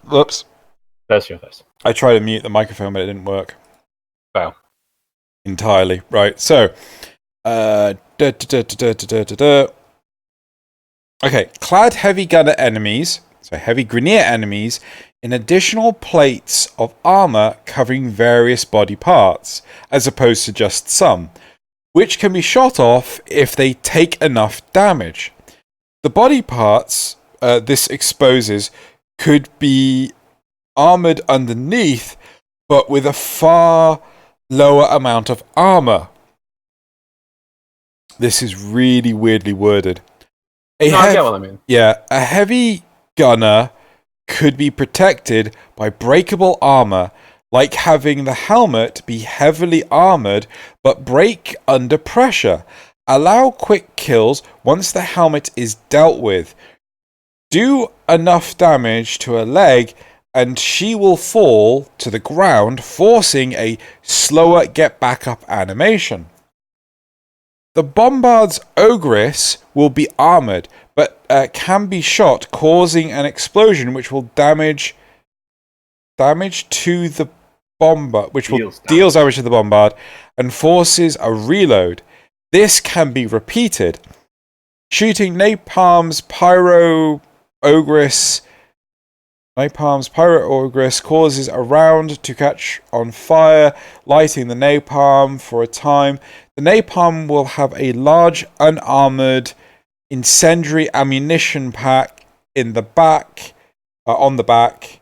Whoops. There's your face. I tried to mute the microphone, but it didn't work. Fail. Entirely. Right, so... Okay, clad heavy gunner enemies, so heavy Grineer enemies, in additional plates of armor covering various body parts, as opposed to just some, which can be shot off if they take enough damage. The body parts this exposes could be armored underneath, but with a far lower amount of armor. This is really weirdly worded. I get what I mean. Yeah, a heavy gunner could be protected by breakable armor, like having the helmet be heavily armored but break under pressure. Allow quick kills once the helmet is dealt with. Do enough damage to a leg and she will fall to the ground, forcing a slower get back up animation. The Bombard's Ogress will be armored, but can be shot, causing an explosion which will damage to the Bombard, which will deals damage to the Bombard and forces a reload. This can be repeated. Shooting Napalm's Pyro Ogress causes a round to catch on fire, lighting the napalm for a time. The napalm will have a large unarmored incendiary ammunition pack in the back, on the back.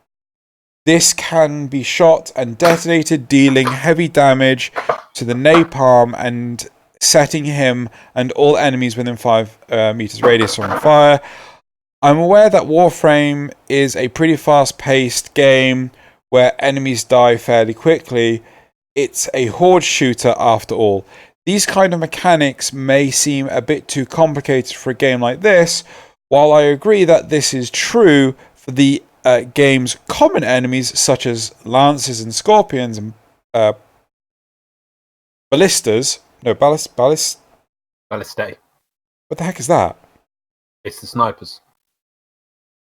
This can be shot and detonated, dealing heavy damage to the napalm and setting him and all enemies within 5 meters radius on fire. I'm aware that Warframe is a pretty fast-paced game where enemies die fairly quickly. It's a horde shooter after all. These kind of mechanics may seem a bit too complicated for a game like this. While I agree that this is true for the game's common enemies such as lances and scorpions and ballistas. No, ballistae. What the heck is that? It's the snipers.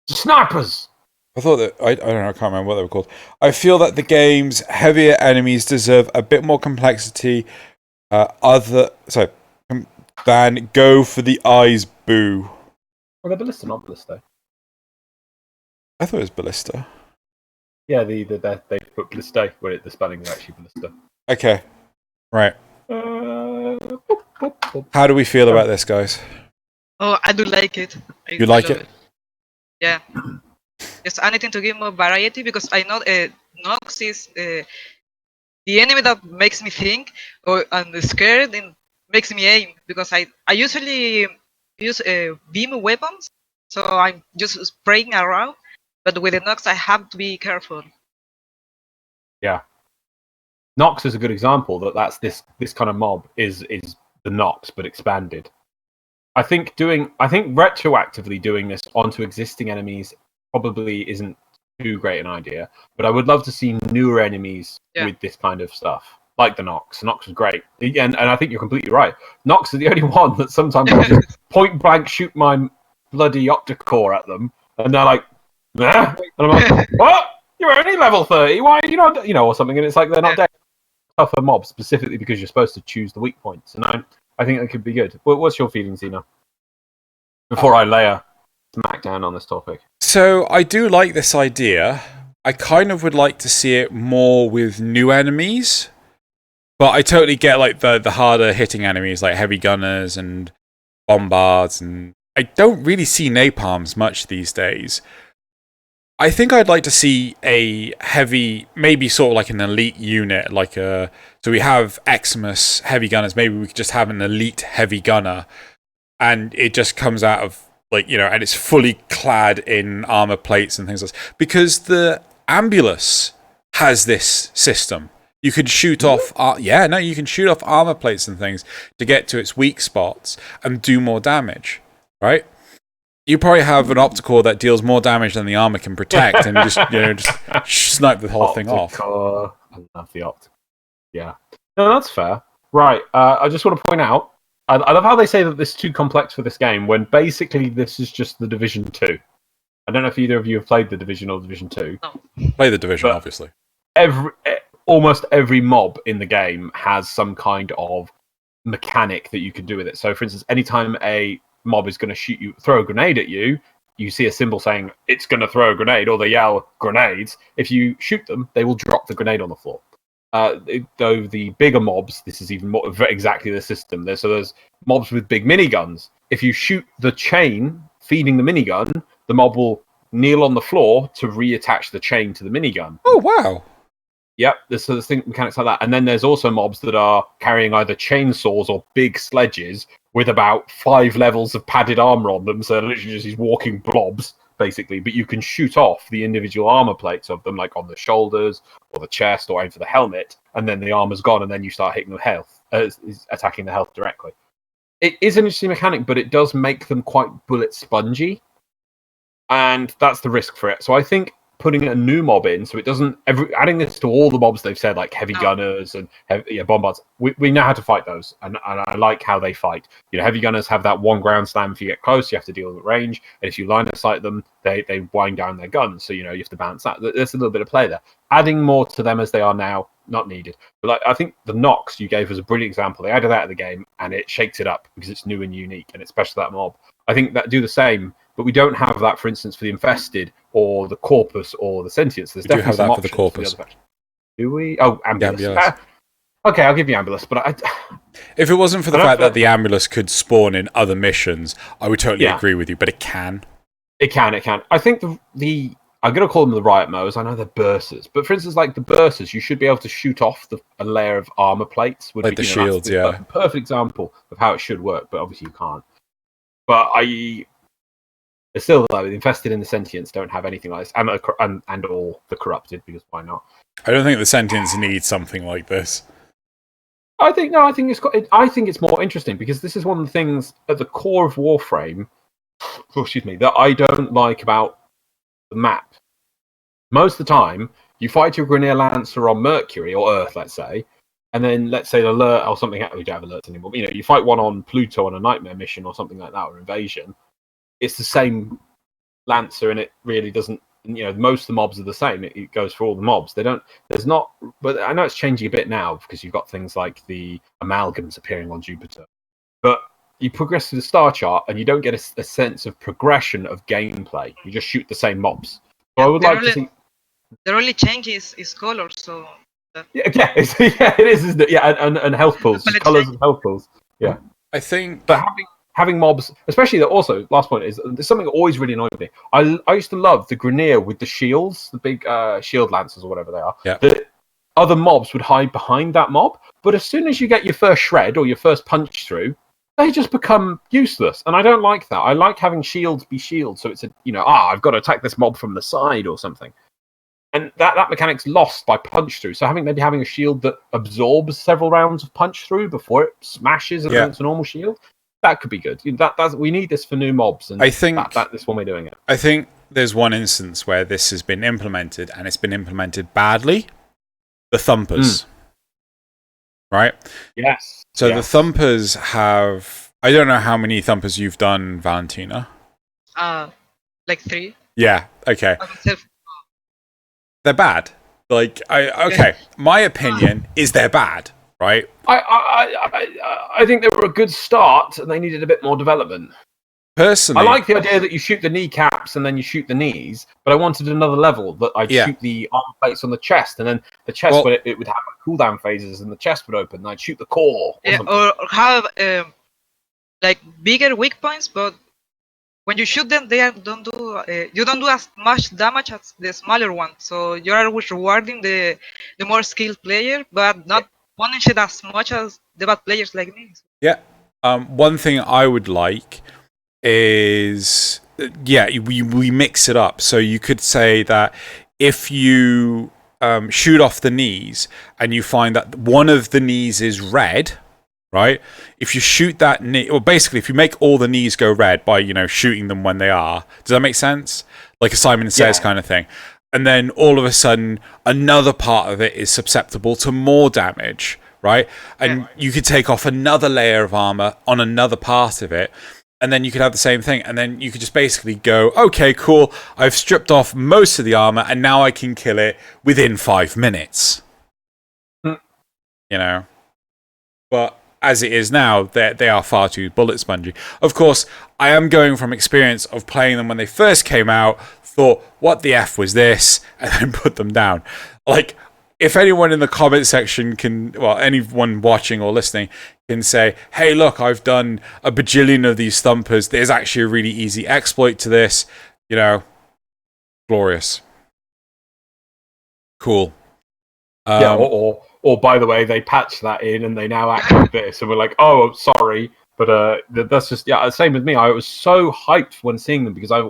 The snipers! I thought that... I don't know, I can't remember what they were called. I feel that the game's heavier enemies deserve a bit more complexity Then go for the eyes, boo. Well, they're ballista, not ballista. I thought it was ballista. Yeah, they put ballista where the spelling is actually ballista. Okay, right. How do we feel about this, guys? Oh, I do like it. You like love it? Yeah. Just anything to give more variety, because I know Nox is the enemy that makes me think and scared and makes me aim, because I usually use beam weapons, so I'm just spraying around, but with the Nox I have to be careful. Yeah. Nox is a good example that's this kind of mob is the Nox but expanded. I think retroactively doing this onto existing enemies probably isn't too great an idea, but I would love to see newer enemies with this kind of stuff, like the Nox. Nox is great, and I think you're completely right. Nox is the only one that sometimes I just point blank shoot my bloody Octocore at them, and they're like, nah, and I'm like, what? You're only level 30. Why are you not, or something? And it's like they're not dead. Tougher mobs specifically because you're supposed to choose the weak points, and I think that could be good. What's your feeling, Xeno? Before I lay a smack down on this topic. So I do like this idea. I kind of would like to see it more with new enemies, but I totally get like the harder hitting enemies like heavy gunners and bombards, and I don't really see napalms much these days. I think I'd like to see a heavy, maybe sort of like an elite unit, so we have Xmas heavy gunners, maybe we could just have an elite heavy gunner, and it just comes out of, and it's fully clad in armor plates and things like that. Because the Ambulus has this system. You can shoot off, you can shoot off armor plates and things to get to its weak spots and do more damage, right? You probably have an Octocore that deals more damage than the armor can protect, and just snipe the whole thing off. I love the Octocore. Yeah, no, that's fair. Right, I just want to point out, I love how they say that this is too complex for this game, when basically this is just the Division 2. I don't know if either of you have played the Division or Division 2. No. Play the Division, obviously. Almost every mob in the game has some kind of mechanic that you can do with it. So, for instance, anytime a mob is going to throw a grenade at you, you see a symbol saying it's going to throw a grenade, or they yell grenades. If you shoot them, they will drop the grenade on the floor. Though the bigger mobs, this is even more exactly the system. There's mobs with big miniguns. If you shoot the chain feeding the minigun, the mob will kneel on the floor to reattach the chain to the minigun. Oh, wow. Yep, there's mechanics like that. And then there's also mobs that are carrying either chainsaws or big sledges with about 5 levels of padded armor on them. So they're literally just these walking blobs, basically. But you can shoot off the individual armor plates of them, like on the shoulders or the chest or over the helmet. And then the armor's gone, and then you start hitting the health, attacking the health directly. It is an interesting mechanic, but it does make them quite bullet spongy. And that's the risk for it. So I think putting a new mob in, so it doesn't adding this to all the mobs they've said, like heavy gunners and bombards. We know how to fight those, and I like how they fight. Heavy gunners have that one ground slam. If you get close, you have to deal with range, and if you line of sight them, they wind down their guns. So you have to balance that. There's a little bit of play there. Adding more to them as they are now, not needed. But I think the Nox you gave was a brilliant example. They added that to the game, and it shakes it up because it's new and unique, and it's special to that mob. I think that do the same. But we don't have that, for instance, for the Infested or the Corpus or the Sentients. There's definitely have that some for the options Corpus. Do we? Oh, Ambulus. Yeah, Okay, I'll give you Ambulus, but if it wasn't for the fact that the Ambulus could spawn in other missions, I would totally agree with you. But it can. It can. I think the I'm going to call them the Riot Mowers. I know they're Bursars, but for instance, like the Bursars, you should be able to shoot off a layer of armor plates. Like the shields, a perfect example of how it should work, but obviously you can't. But it's still though, the Infested and the Sentients don't have anything like this, and all the Corrupted, because why not? I don't think the Sentients need something like this. I think it's more interesting because this is one of the things at the core of Warframe. That I don't like about the map. Most of the time, you fight your Grineer Lancer on Mercury or Earth, let's say, and then let's say Alert or something. We don't have alerts anymore. But, you fight one on Pluto on a Nightmare mission or something like that, or Invasion. It's the same Lancer, and it really doesn't. most of the mobs are the same. It goes for all the mobs. There's not, but I know it's changing a bit now because you've got things like the amalgams appearing on Jupiter. But you progress through the star chart and you don't get a sense of progression of gameplay. You just shoot the same mobs. So I would like to see. The only change is color, so. Yeah, it is, isn't it? Yeah, and health pools, just colors and health pools. Yeah, I think. But having mobs, especially also last point is there's something that always really annoyed me. I used to love the Grineer with the shields, the big shield lancers or whatever they are. Yeah. The other mobs would hide behind that mob, but as soon as you get your first shred or your first punch through, they just become useless, and I don't like that. I like having shields be shields, so it's I've got to attack this mob from the side or something. And that mechanic's lost by punch through. So having a shield that absorbs several rounds of punch through before it smashes against a normal shield, that could be good. We need this for new mobs, and I think that's one way of doing it. I think there's one instance where this has been implemented, and it's been implemented badly. The thumpers, right? Yes. So the thumpers have. I don't know how many thumpers you've done, Valentina. Like 3. Yeah. Okay. They're bad. My opinion is they're bad, right? I think they were a good start, and they needed a bit more development. Personally, I like the idea that you shoot the kneecaps and then you shoot the knees, but I wanted another level that I'd shoot the arm plates on the chest, and then the chest it would have cooldown phases, and the chest would open, and I'd shoot the core. Or have like bigger weak points, but when you shoot them, you don't do as much damage as the smaller one. So you are rewarding the more skilled player, but not punishing as much as the bad players like me. Yeah. One thing I would like is we mix it up. So you could say that if you shoot off the knees and you find that one of the knees is red. Right? If you shoot that knee, or basically, if you make all the knees go red by, shooting them when they are, does that make sense? Like a Simon Says kind of thing. And then all of a sudden, another part of it is susceptible to more damage, right? And you could take off another layer of armor on another part of it, and then you could have the same thing. And then you could just basically go, okay, cool, I've stripped off most of the armor, and now I can kill it within 5 minutes. But as it is now, they are far too bullet spongy. Of course, I am going from experience of playing them when they first came out, thought, what the F was this? And then put them down. Like, if anyone in the comment section anyone watching or listening can say, hey, look, I've done a bajillion of these thumpers. There's actually a really easy exploit to this. Glorious. Cool. Or by the way, they patched that in and they now act like this, and we're like, oh, sorry, but that's just same with me. I was so hyped when seeing them because I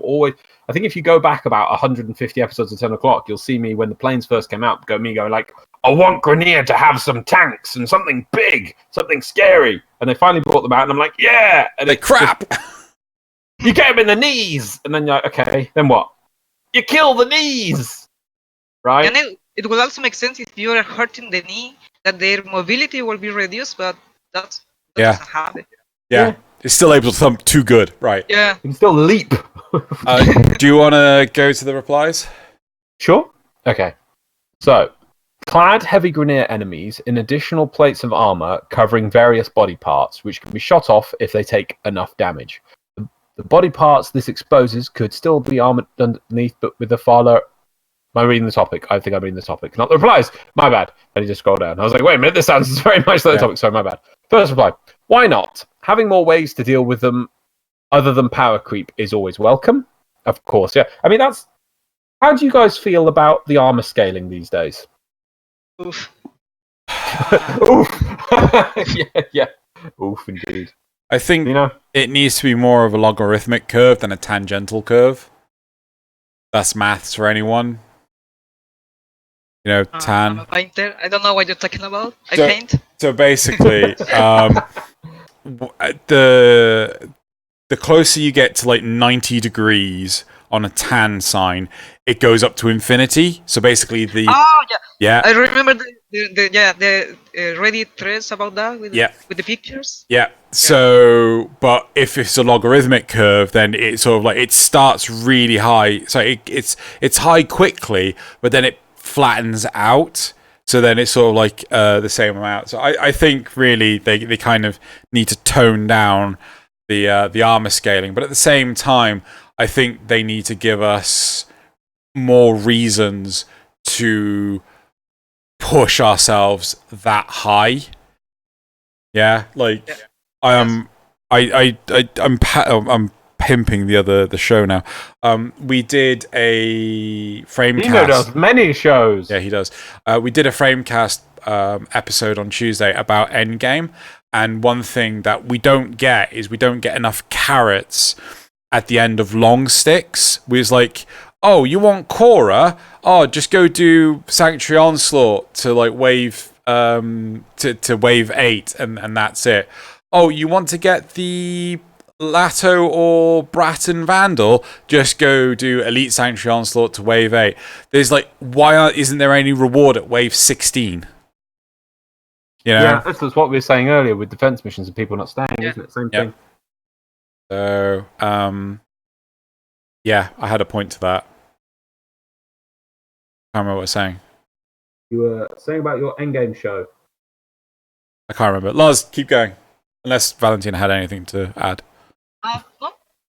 think if you go back about 150 episodes of 10 o'clock, you'll see me when the planes first came out, going like, I want Grineer to have some tanks and something big, something scary, and they finally brought them out, and I'm like, yeah, and they're crap. You get them in the knees, and then you're like, okay, then what? You kill the knees, right? And it will also make sense if you are hurting the knee, that their mobility will be reduced, but that doesn't happen. Yeah, it's still able to thump too good, right? Yeah. You can still leap. Do you want to go to the replies? Sure. Okay. So, clad heavy Grineer enemies in additional plates of armor covering various body parts, which can be shot off if they take enough damage. The body parts this exposes could still be armored underneath, but with a far lower... Am I reading the topic? I think I'm reading the topic. Not the replies. My bad. I need to scroll down. I was like, wait a minute, this sounds very much like the topic. Sorry, my bad. First reply. Why not? Having more ways to deal with them other than power creep is always welcome. Of course, yeah. I mean, that's... How do you guys feel about the armor scaling these days? Oof. Oof. yeah. Oof, indeed. I think it needs to be more of a logarithmic curve than a tangential curve. That's maths for anyone. Tan. I'm a painter. I don't know what you're talking about. I paint. So basically, the closer you get to like 90 degrees on a tan sign, it goes up to infinity. So basically the yeah. I remember the Reddit threads about that with the pictures. Yeah. So, but if it's a logarithmic curve, then it sort of like it starts really high. So it's high quickly, but then it flattens out. So then it's sort of like the same amount. So I think really they kind of need to tone down the armor scaling, but at the same time, I think they need to give us more reasons to push ourselves that high. Yeah, like I'm pimping the show now. We did a Framecast. Xeno does many shows. Yeah, he does. We did a Framecast episode on Tuesday about Endgame, and one thing that we don't get is we don't get enough carrots at the end of long sticks. We was like, oh, you want Korra? Oh, just go do Sanctuary Onslaught to like wave to wave 8, and that's it. Oh, you want to get the Lato or Bratton Vandal? Just go do Elite Sanctuary Onslaught to wave 8. There's like, isn't there any reward at wave 16? You know? Yeah, this was what we were saying earlier with defense missions and people not staying, isn't it? Same thing. So, yeah, I had a point to that. I can't remember what I was saying. You were saying about your Endgame show. I can't remember. Loz, keep going. Unless Valentina had anything to add. No.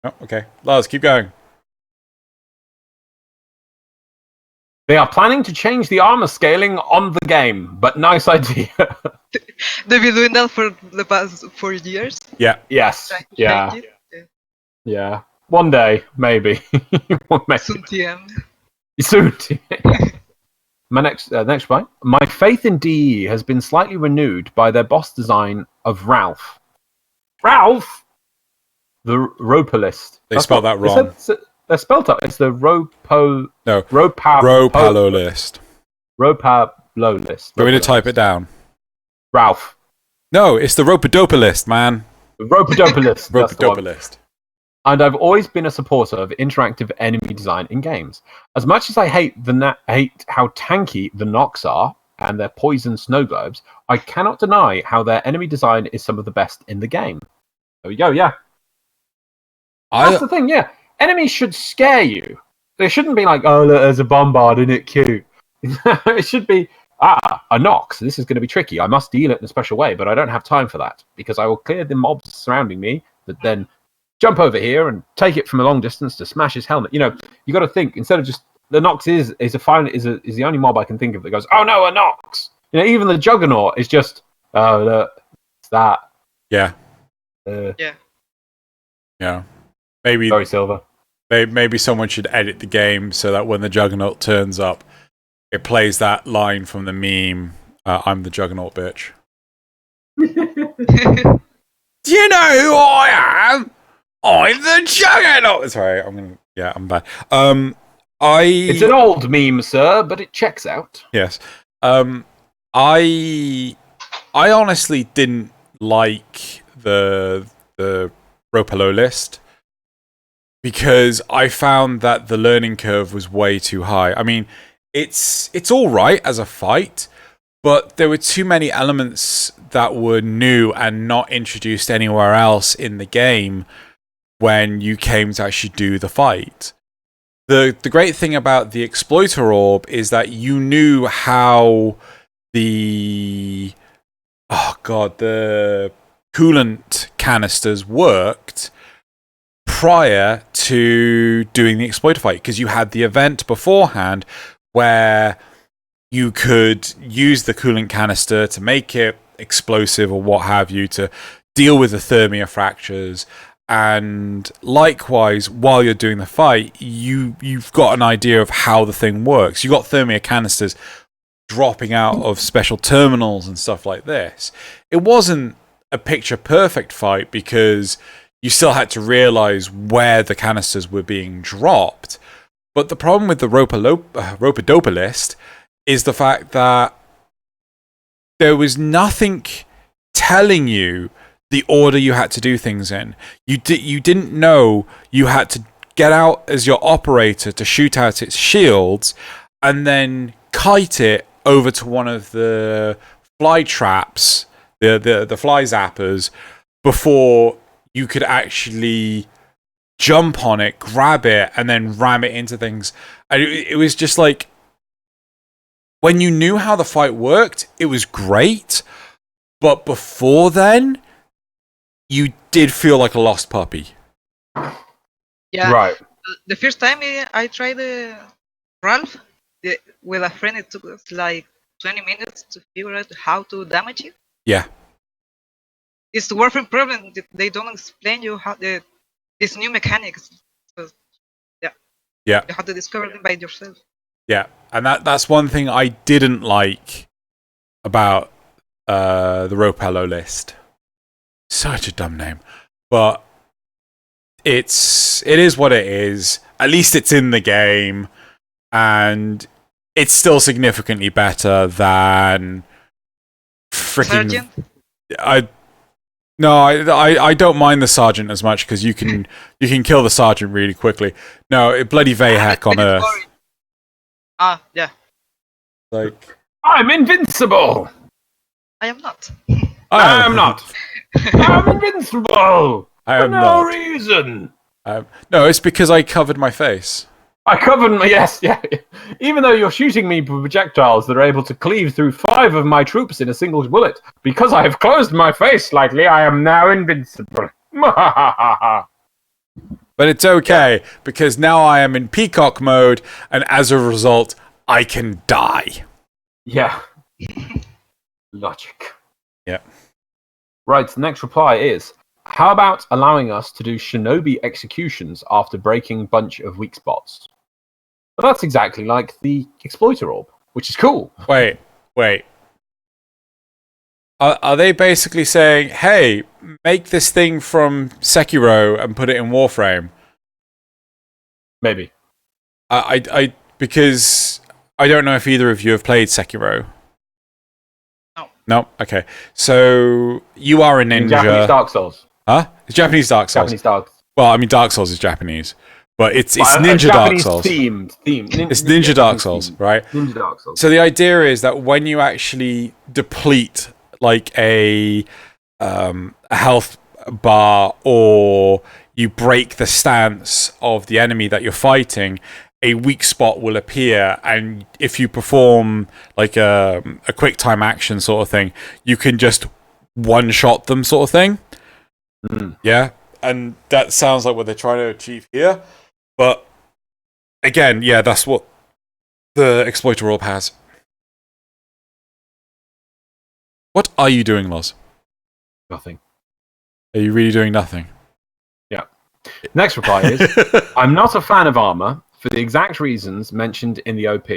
Oh, okay. Loz, keep going. They are planning to change the armor scaling on the game, but nice idea. They've been doing that for the past 4 years. Yeah. Yes. Yeah. Change it. Yeah. One day, maybe. Soon TM. Soon TM. My next point. My faith in DE has been slightly renewed by their boss design of Ralph. Ralph? The Ropalist. They spelled that wrong. They're spelled up. It's the Ropalolist. Go in to type it down. Ralph. No, it's the Ropadopalist, man. The Ropadopalist. Ropadopalist. And I've always been a supporter of interactive enemy design in games. As much as I hate how tanky the Nox are and their poison snow globes, I cannot deny how their enemy design is some of the best in the game. There we go, yeah. That's the thing, yeah. Enemies should scare you. They shouldn't be like, oh, look, there's a bombard, isn't it cute? It should be, a Nox. This is going to be tricky. I must deal it in a special way, but I don't have time for that because I will clear the mobs surrounding me that then jump over here and take it from a long distance to smash his helmet. You know, you got to think instead of just the Nox is the only mob I can think of that goes, oh no, a Nox. You know, even the Juggernaut is just, oh look, it's that. Yeah. Yeah. Maybe. Sorry, Silver. Maybe someone should edit the game so that when the Juggernaut turns up, it plays that line from the meme. I'm the Juggernaut, bitch. Do you know who I am? I'm the Juggernaut. Sorry, I'm bad. It's an old meme, sir, but it checks out. Yes. I honestly didn't like the Ropalo list because I found that the learning curve was way too high. I mean, it's all right as a fight, but there were too many elements that were new and not introduced anywhere else in the game when you came to actually do the fight. The great thing about the Exploiter Orb is that you knew how the coolant canisters worked prior to doing the Exploiter fight, because you had the event beforehand where you could use the coolant canister to make it explosive or what have you, to deal with the thermia fractures. And likewise, while you're doing the fight, you've got an idea of how the thing works. You've got thermia canisters dropping out of special terminals and stuff like this. It wasn't a picture-perfect fight because you still had to realize where the canisters were being dropped. But the problem with the Ropadopa list is the fact that there was nothing telling you the order you had to do things in. You didn't know you had to get out as your operator to shoot out its shields, and then kite it over to one of the fly traps, the fly zappers, before you could actually jump on it, grab it, and then ram it into things. And it was just like, when you knew how the fight worked, it was great. But before then, you did feel like a lost puppy. Yeah. Right. The first time I tried Ralph with a friend, it took us like 20 minutes to figure out how to damage it. Yeah. It's the Warframe problem. They don't explain you how these new mechanics. So, yeah. Yeah. You have to discover them by yourself. Yeah. And that's one thing I didn't like about the Ropello list. Such a dumb name. But it is what it is. At least it's in the game. And it's still significantly better than freaking Sergeant? I don't mind the sergeant as much, because you can kill the sergeant really quickly. No, bloody Vahek on Earth. Yeah. Like, I'm invincible. I am not. I am not. I'm invincible. I am for no not. reason. No, it's because I covered my face. I covered my yeah. Even though you're shooting me with projectiles that are able to cleave through 5 of my troops in a single bullet, because I have closed my face slightly, I am now invincible. But it's okay, because now I am in peacock mode, and as a result, I can die. Yeah. Logic. Yeah. Right, the next reply is, how about allowing us to do shinobi executions after breaking bunch of weak spots? Well, that's exactly like the exploiter orb, which is cool. Wait. Are they basically saying, hey, make this thing from Sekiro and put it in Warframe? Maybe. Because I don't know if either of you have played Sekiro. No? Okay. So, you are a ninja. Japanese Dark Souls. Huh? It's Japanese Dark Souls. Japanese Dark. Well, I mean, Dark Souls is Japanese. But it's Well, Ninja Dark Japanese Souls. Themed. It's Ninja Dark Souls, right? Ninja Dark Souls. So the idea is that when you actually deplete like a health bar, or you break the stance of the enemy that you're fighting, a weak spot will appear, and if you perform like a quick time action sort of thing, you can just one-shot them sort of thing. Yeah, and that sounds like what they're trying to achieve here. But again, yeah, that's what the exploiter orb has. What are you doing, Loz? Nothing. Are you really doing nothing? Yeah. Next reply is, I'm not a fan of armor for the exact reasons mentioned in the OP.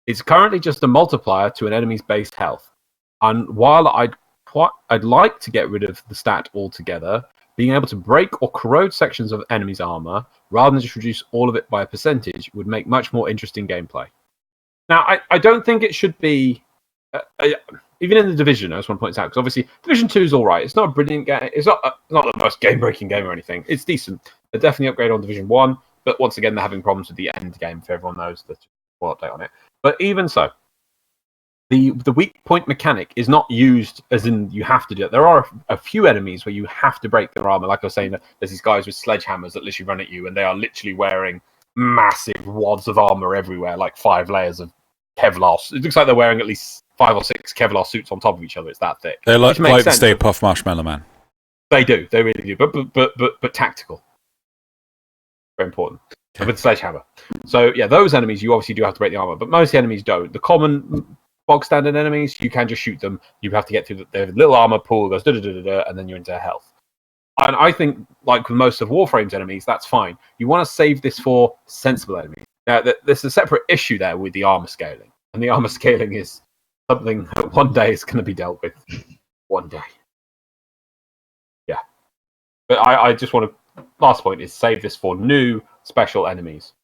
It's currently just a multiplier to an enemy's base health. And while I'd like to get rid of the stat altogether, being able to break or corrode sections of enemies' armor, rather than just reduce all of it by a percentage, would make much more interesting gameplay. Now, I don't think it should be... even in the Division, I just want to point this out, because obviously Division 2 is all right. It's not a brilliant game. It's not the most game-breaking game or anything. It's decent. They're definitely upgrade on Division 1, but once again, they're having problems with the end game, if everyone knows. There's a full update on it. But even so, the weak point mechanic is not used as in you have to do it. There are a few enemies where you have to break their armor. Like I was saying, there's these guys with sledgehammers that literally run at you, and they are literally wearing massive wads of armor everywhere, like 5 layers of Kevlar. It looks like they're wearing at least 5 or 6 Kevlar suits on top of each other. It's that thick. They like the sense. Stay Puft Marshmallow Man. They do. They really do. But tactical. Very important. Okay. With the sledgehammer. So yeah, those enemies you obviously do have to break the armor, but most enemies don't. The common bog standard enemies, you can just shoot them. You have to get through the little armor pool, goes and then you're into health. And I think, like with most of Warframe's enemies, that's fine. You want to save this for sensible enemies. Now, there's a separate issue there with the armor scaling, and the armor scaling is something that one day is going to be dealt with. One day. Yeah. But I just want to... Last point is save this for new special enemies.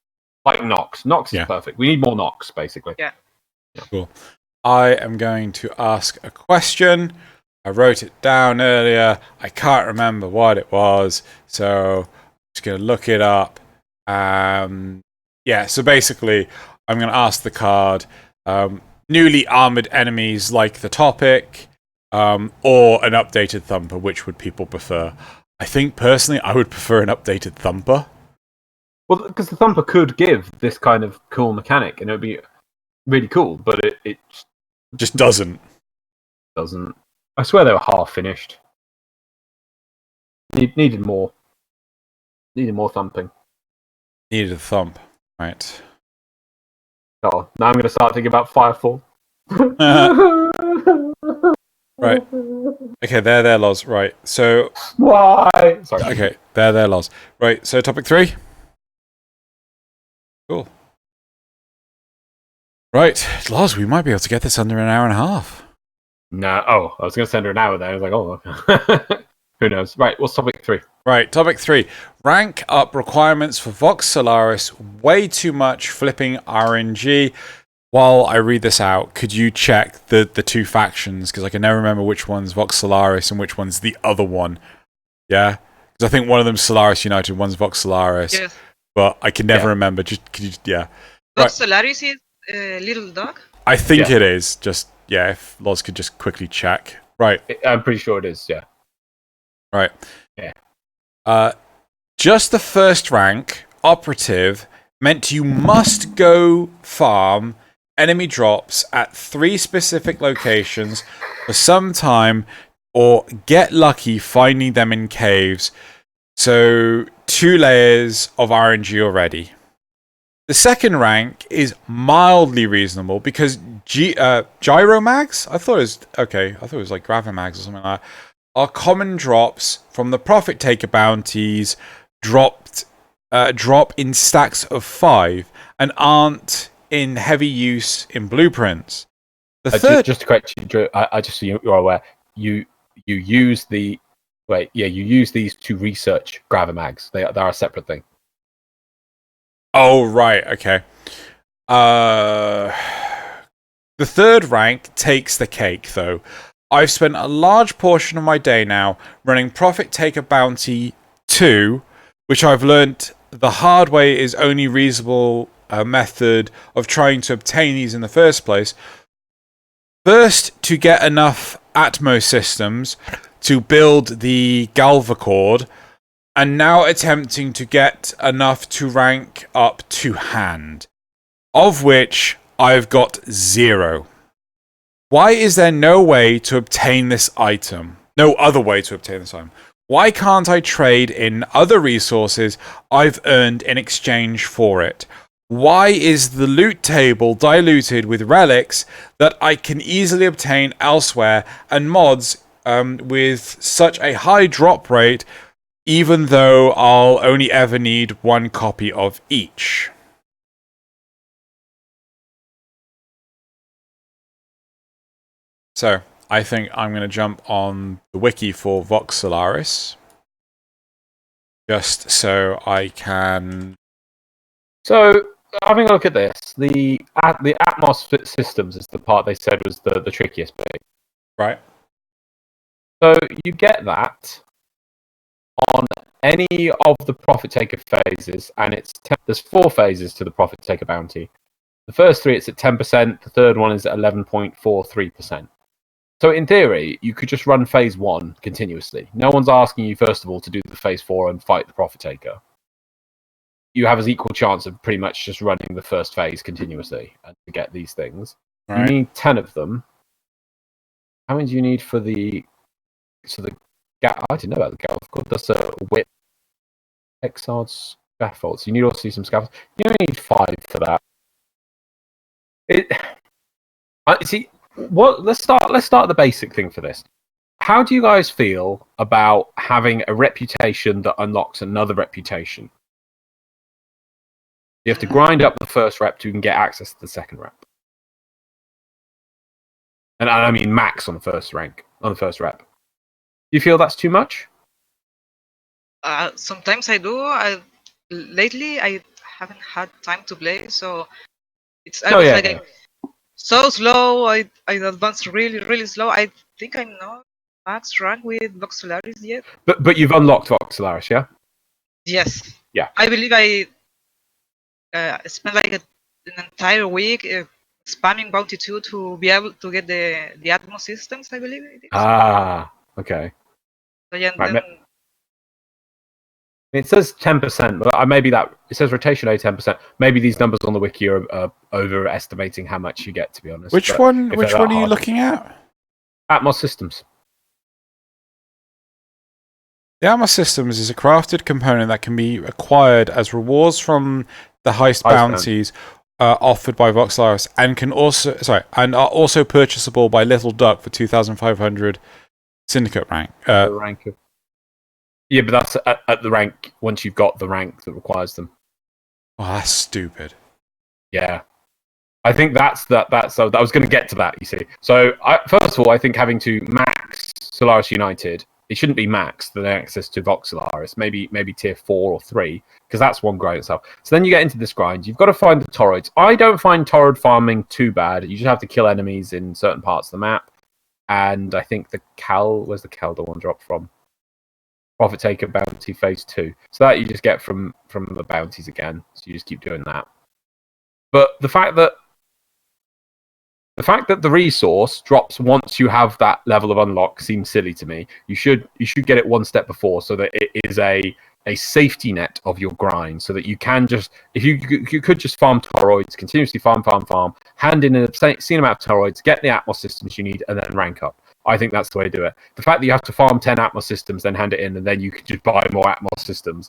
Like Nox. Nox is perfect. We need more Nox, basically. Yeah. Cool. I am going to ask a question. I wrote it down earlier. I can't remember what it was, so I'm just going to look it up. Yeah, so basically, I'm going to ask the card, newly armored enemies like the topic, or an updated Thumper, which would people prefer? I think, personally, I would prefer an updated Thumper. Well, because the Thumper could give this kind of cool mechanic, and it would be really cool, but it just doesn't. I swear they were half finished. Needed more. Needed more thumping. Needed a thump, right? Oh, now I'm going to start thinking about Firefall. Right. Okay, there, Loz. Right. So. Why? Sorry. Okay, there, Loz. Right. So topic 3. Cool. Right, Loz, we might be able to get this under an hour and a half. No. Oh, I was going to send her an hour there. I was like, oh, who knows? Right. What's topic 3? Right, topic 3. Rank up requirements for Vox Solaris. Way too much flipping RNG. While I read this out, could you check the two factions? Because I can never remember which one's Vox Solaris and which one's the other one. Yeah? Because I think one of them's Solaris United, one's Vox Solaris. Yes. But I can never remember. Just could you? Yeah. Vox Solaris is Little Dog? I think it is. Just, yeah, if Loz could just quickly check. Right. I'm pretty sure it is, yeah. Right. Yeah. Just the first rank, operative, meant you must go farm enemy drops at 3 specific locations for some time or get lucky finding them in caves. So 2 layers of RNG already. The second rank is mildly reasonable because gyromags? I thought it was like gravimags or something like that. Are common drops from the Profit Taker bounties drop in stacks of 5 and aren't in heavy use in blueprints. The third, just to correct you, Drew, I just so you're aware, you use the you use these to research gravimags. They're a separate thing. Oh right, okay. The third rank takes the cake though. I've spent a large portion of my day now running Profit Taker Bounty 2, which I've learnt the hard way is only reasonable method of trying to obtain these in the first place. First, to get enough Atmos systems to build the Galvacord, and now attempting to get enough to rank up to hand, of which I've got 0. Why is there no way to obtain this item? No other way to obtain this item. Why can't I trade in other resources I've earned in exchange for it? Why is the loot table diluted with relics that I can easily obtain elsewhere and mods with such a high drop rate, even though I'll only ever need 1 copy of each? So, I think I'm going to jump on the wiki for Vox Solaris. Just so I can... So, having a look at this, the Atmos systems is the part they said was the trickiest bit. Right. So, you get that on any of the Profit Taker phases, and there's 4 phases to the Profit Taker bounty. The first 3, it's at 10%, the third one is at 11.43%. So in theory, you could just run phase 1 continuously. No one's asking you, first of all, to do the phase 4 and fight the Profit Taker. You have as equal chance of pretty much just running the first phase continuously and to get these things. Right. You need 10 of them. How many do you need for the... I didn't know about the Galvacord. That's a whip. Exard scaffolds. You need also some scaffolds. You only need 5 for that. Let's start the basic thing for this. How do you guys feel about having a reputation that unlocks another reputation? You have to grind up the first rep to even get access to the second rep. And I mean max on the first rep. Do you feel that's too much? Sometimes I do. Lately, I haven't had time to play, so it's so slow. I advance really, really slow. I think I'm not max rank with Vox Solaris yet. But you've unlocked Vox Solaris, yeah? Yes. Yeah. I believe I spent like an entire week spamming Bounty 2 to be able to get the Atmos systems, I believe it is. Ah, okay. So yeah, Right, then, it says 10%, but maybe that it says rotation A 10%. Maybe these numbers on the wiki are overestimating how much you get. To be honest, Which but one? if Which they're one that are you hard- looking at? Atmos systems. The Atmos Systems is a crafted component that can be acquired as rewards from the heist bounties offered by Voxelaris, and are also purchasable by Little Duck for 2,500 Syndicate rank. The rank of, yeah, but that's at the rank once you've got the rank that requires them. Oh, that's stupid. Yeah. I think that's so I was going to get to that, you see. So, first of all, I think having to max Solaris United, it shouldn't be max the access to Voxelaris, maybe tier 4 or 3, because that's one grind itself. So then you get into this grind, you've got to find the toroids. I don't find toroid farming too bad. You just have to kill enemies in certain parts of the map. And I think where's the Keldor one drop from? Profit Taker Bounty Phase 2. So that you just get from the bounties again. So you just keep doing that. But the fact that the resource drops once you have that level of unlock seems silly to me. You should get it one step before, so that it is a safety net of your grind, so that you can just, if you could just farm toroids, continuously farm, hand in an obscene amount of toroids, get the Atmos systems you need, and then rank up. I think that's the way to do it. The fact that you have to farm 10 Atmos systems, then hand it in, and then you can just buy more Atmos systems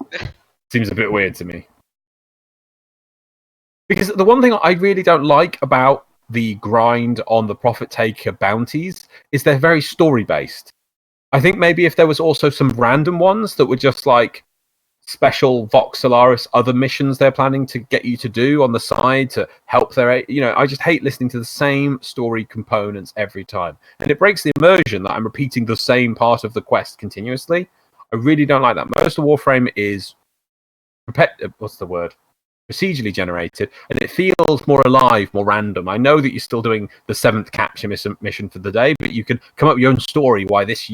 seems a bit weird to me. Because the one thing I really don't like about the grind on the Profit Taker bounties is they're very story based. I think maybe if there was also some random ones that were just like special Voxelaris other missions they're planning to get you to do on the side to help their, I just hate listening to the same story components every time, and it breaks the immersion that I'm repeating the same part of the quest continuously. I really don't like that. Most of Warframe is procedurally generated, and it feels more alive, more random. I know that you're still doing the 7th capture mission for the day, but you can come up with your own story why this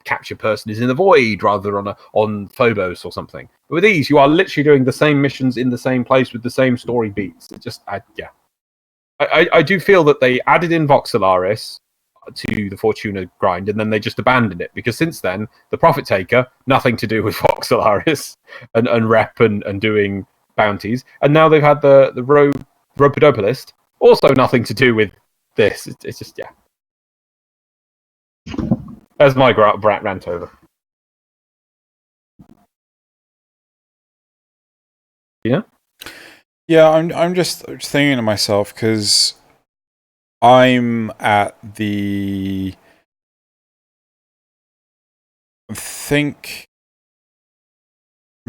capture person is in the void rather than on Phobos or something. But with these, you are literally doing the same missions in the same place with the same story beats. It just, I do feel that they added in Voxelaris to the Fortuna grind, and then they just abandoned it, because since then, the Profit Taker, nothing to do with Voxelaris and rep and doing bounties, and now they've had the Ropodopolist, also nothing to do with this. It's just, yeah. There's my rant over. Yeah? Yeah, I'm just thinking to myself, because I'm at the... I'm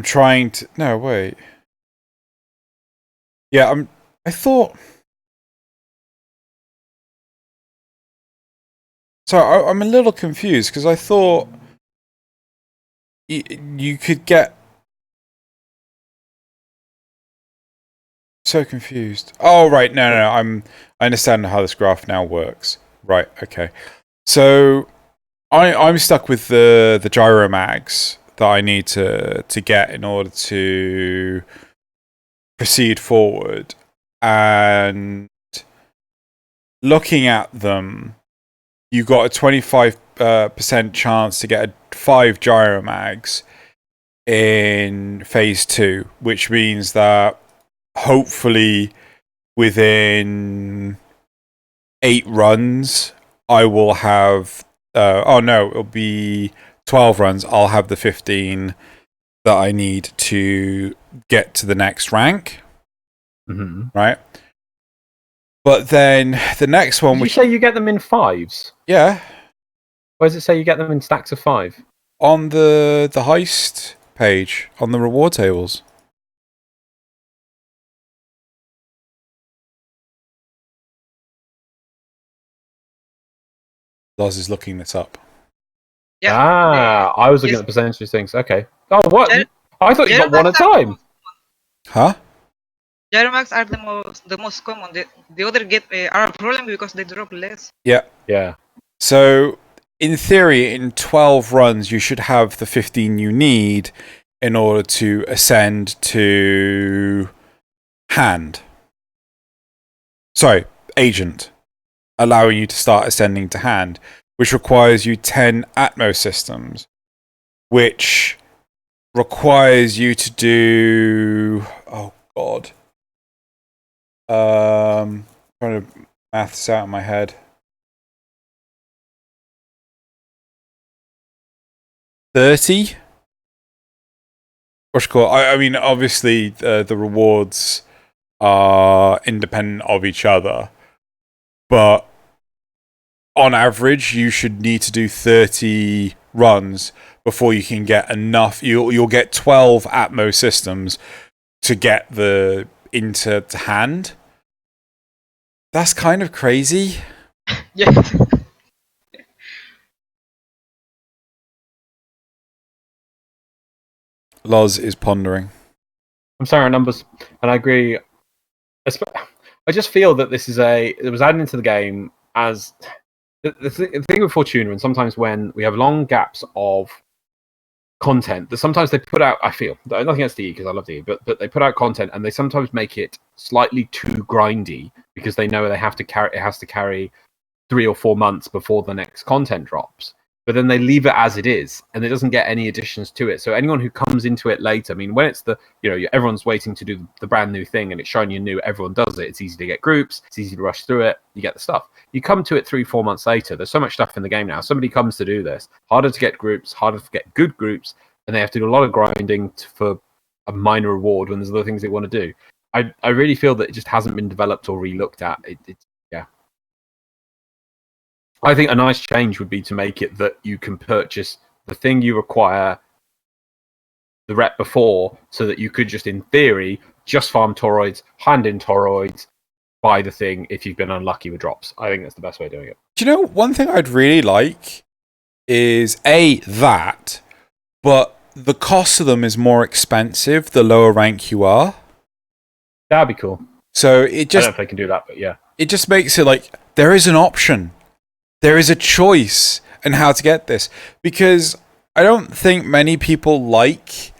trying to... No, wait. Yeah, I thought... So I'm a little confused, because I thought you could get... So confused. Oh, right. No. I understand how this graph now works. Right. Okay. So I'm stuck with the gyro mags that I need to get in order to proceed forward, and looking at them, you got a 25% chance to get 5 gyro mags in phase 2, which means that hopefully within 8 runs I will have it'll be 12 runs, I'll have the 15 that I need to get to the next rank. Right? But then the next one... Did you say you get them in 5s? Yeah. Where does it say you get them in stacks of 5? On the heist page, on the reward tables. Loz is looking this up. Yeah. I was looking at the percentage things. Okay. Oh, what? I thought you got one at a time. Huh? Gyromags are the most common. The other are a problem because they drop less. Yeah. Yeah. So, in theory, in 12 runs, you should have the 15 you need in order to ascend to agent, allowing you to start ascending to hand, which requires you 10 Atmo systems, which requires you to do... Oh, God. Trying to math this out in my head. 30? What's it called? I mean, obviously, the rewards are independent of each other, but on average, you should need to do 30 runs before you can get enough. You'll get 12 Atmo systems to get the into hand. That's kind of crazy. Yeah. Loz is pondering. I'm sorry, numbers, and I agree. I just feel that it was added into the game as the thing with Fortuna, and sometimes when we have long gaps of content, that sometimes they put out. I feel nothing against DE because I love DE, but they put out content and they sometimes make it slightly too grindy because they know they have to carry. It has to carry 3 or 4 months before the next content drops. But then they leave it as it is, and it doesn't get any additions to it. So anyone who comes into it later, I mean, when it's everyone's waiting to do the brand new thing, and it's shiny and new, everyone does it. It's easy to get groups. It's easy to rush through it. You get the stuff. You come to it 3-4 months later. There's so much stuff in the game now. Somebody comes to do this. Harder to get groups. Harder to get good groups, and they have to do a lot of grinding for a minor reward when there's other things they want to do. I really feel that it just hasn't been developed or re-looked at. Yeah. I think a nice change would be to make it that you can purchase the thing you require the rep before, so that you could just, in theory, just farm toroids, hand in toroids, buy the thing if you've been unlucky with drops. I think that's the best way of doing it. Do you know, one thing I'd really like is that, but the cost of them is more expensive the lower rank you are. That'd be cool. So it just... I don't know if they can do that, but yeah. It just makes it like, there is an option. There is a choice in how to get this, because I don't think many people like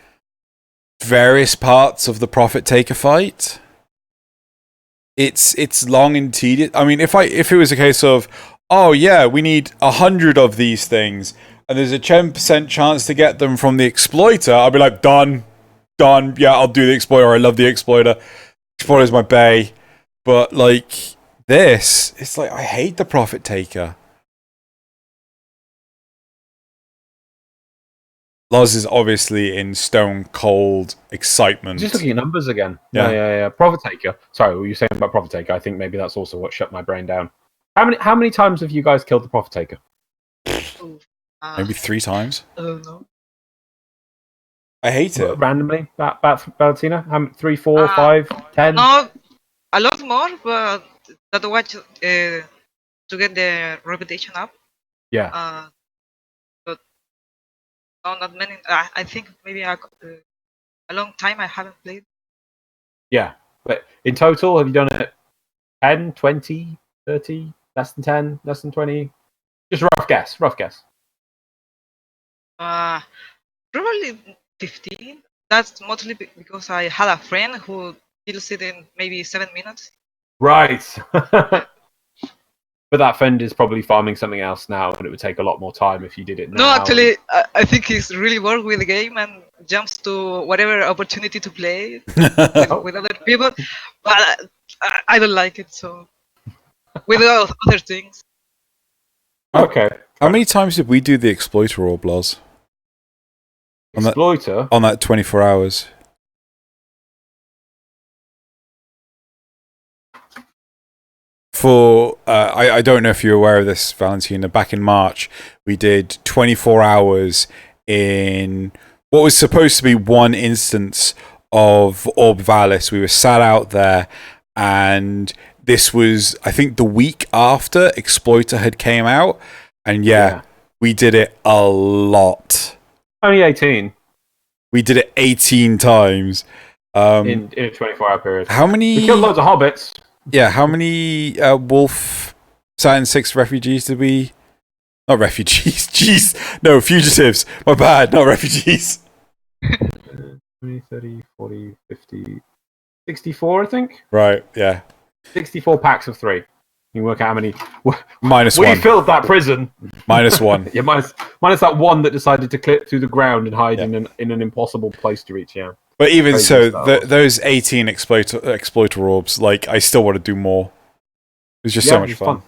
various parts of the Profit Taker fight. It's long and tedious. I mean, if it was a case of, oh yeah, we need 100 of these things, and there's a 10% chance to get them from the Exploiter, I'd be like, done. Yeah, I'll do the Exploiter. I love the Exploiter. Exploiter's my bae. But like this, it's like, I hate the Profit Taker. Loz is obviously in stone cold excitement. Just looking at numbers again. Yeah. Yeah. Profit Taker. Sorry, what were you saying about Profit Taker? I think maybe that's also what shut my brain down. How many times have you guys killed the Profit Taker? Maybe 3 times. I don't know. I hate it. Randomly? Valentina? 3, 4, 5, 10? No, a lot more, but that watch to get the reputation up. Yeah. But no, not many. I think maybe a long time I haven't played. Yeah. But in total, have you done it 10, 20, 30, less than 10, less than 20? Just rough guess. Probably 15. That's mostly because I had a friend who kills it in maybe 7 minutes. Right. But that friend is probably farming something else now, and it would take a lot more time if you did it now. No, actually, I think he's really bored with the game and jumps to whatever opportunity to play with other people. But I don't like it, so with other things. Okay. How many times did we do the Exploiter or Bloz? Exploiter? On that 24 hours. For I don't know if you're aware of this, Valentina. Back in March, we did 24 hours in what was supposed to be one instance of Orb Valis. We were sat out there, and this was, I think, the week after Exploiter had came out, and yeah. We did it a lot. Only 18. We did it 18 times. In a 24-hour period. How many? We killed loads of hobbits. Yeah, how many Wolf Saturn 6 refugees did we... Not refugees, jeez. No, fugitives. My bad, not refugees. 20, 30, 40, 50, 64, I think. Right, yeah. 64 packs of 3. You can work out how many. -1. We filled that prison. -1. Yeah, minus that one that decided to clip through the ground and hide Yeah. in an impossible place to reach. Yeah. But even Crazy so, stuff. those 18 exploiter orbs, like, I still want to do more. It's just so much fun.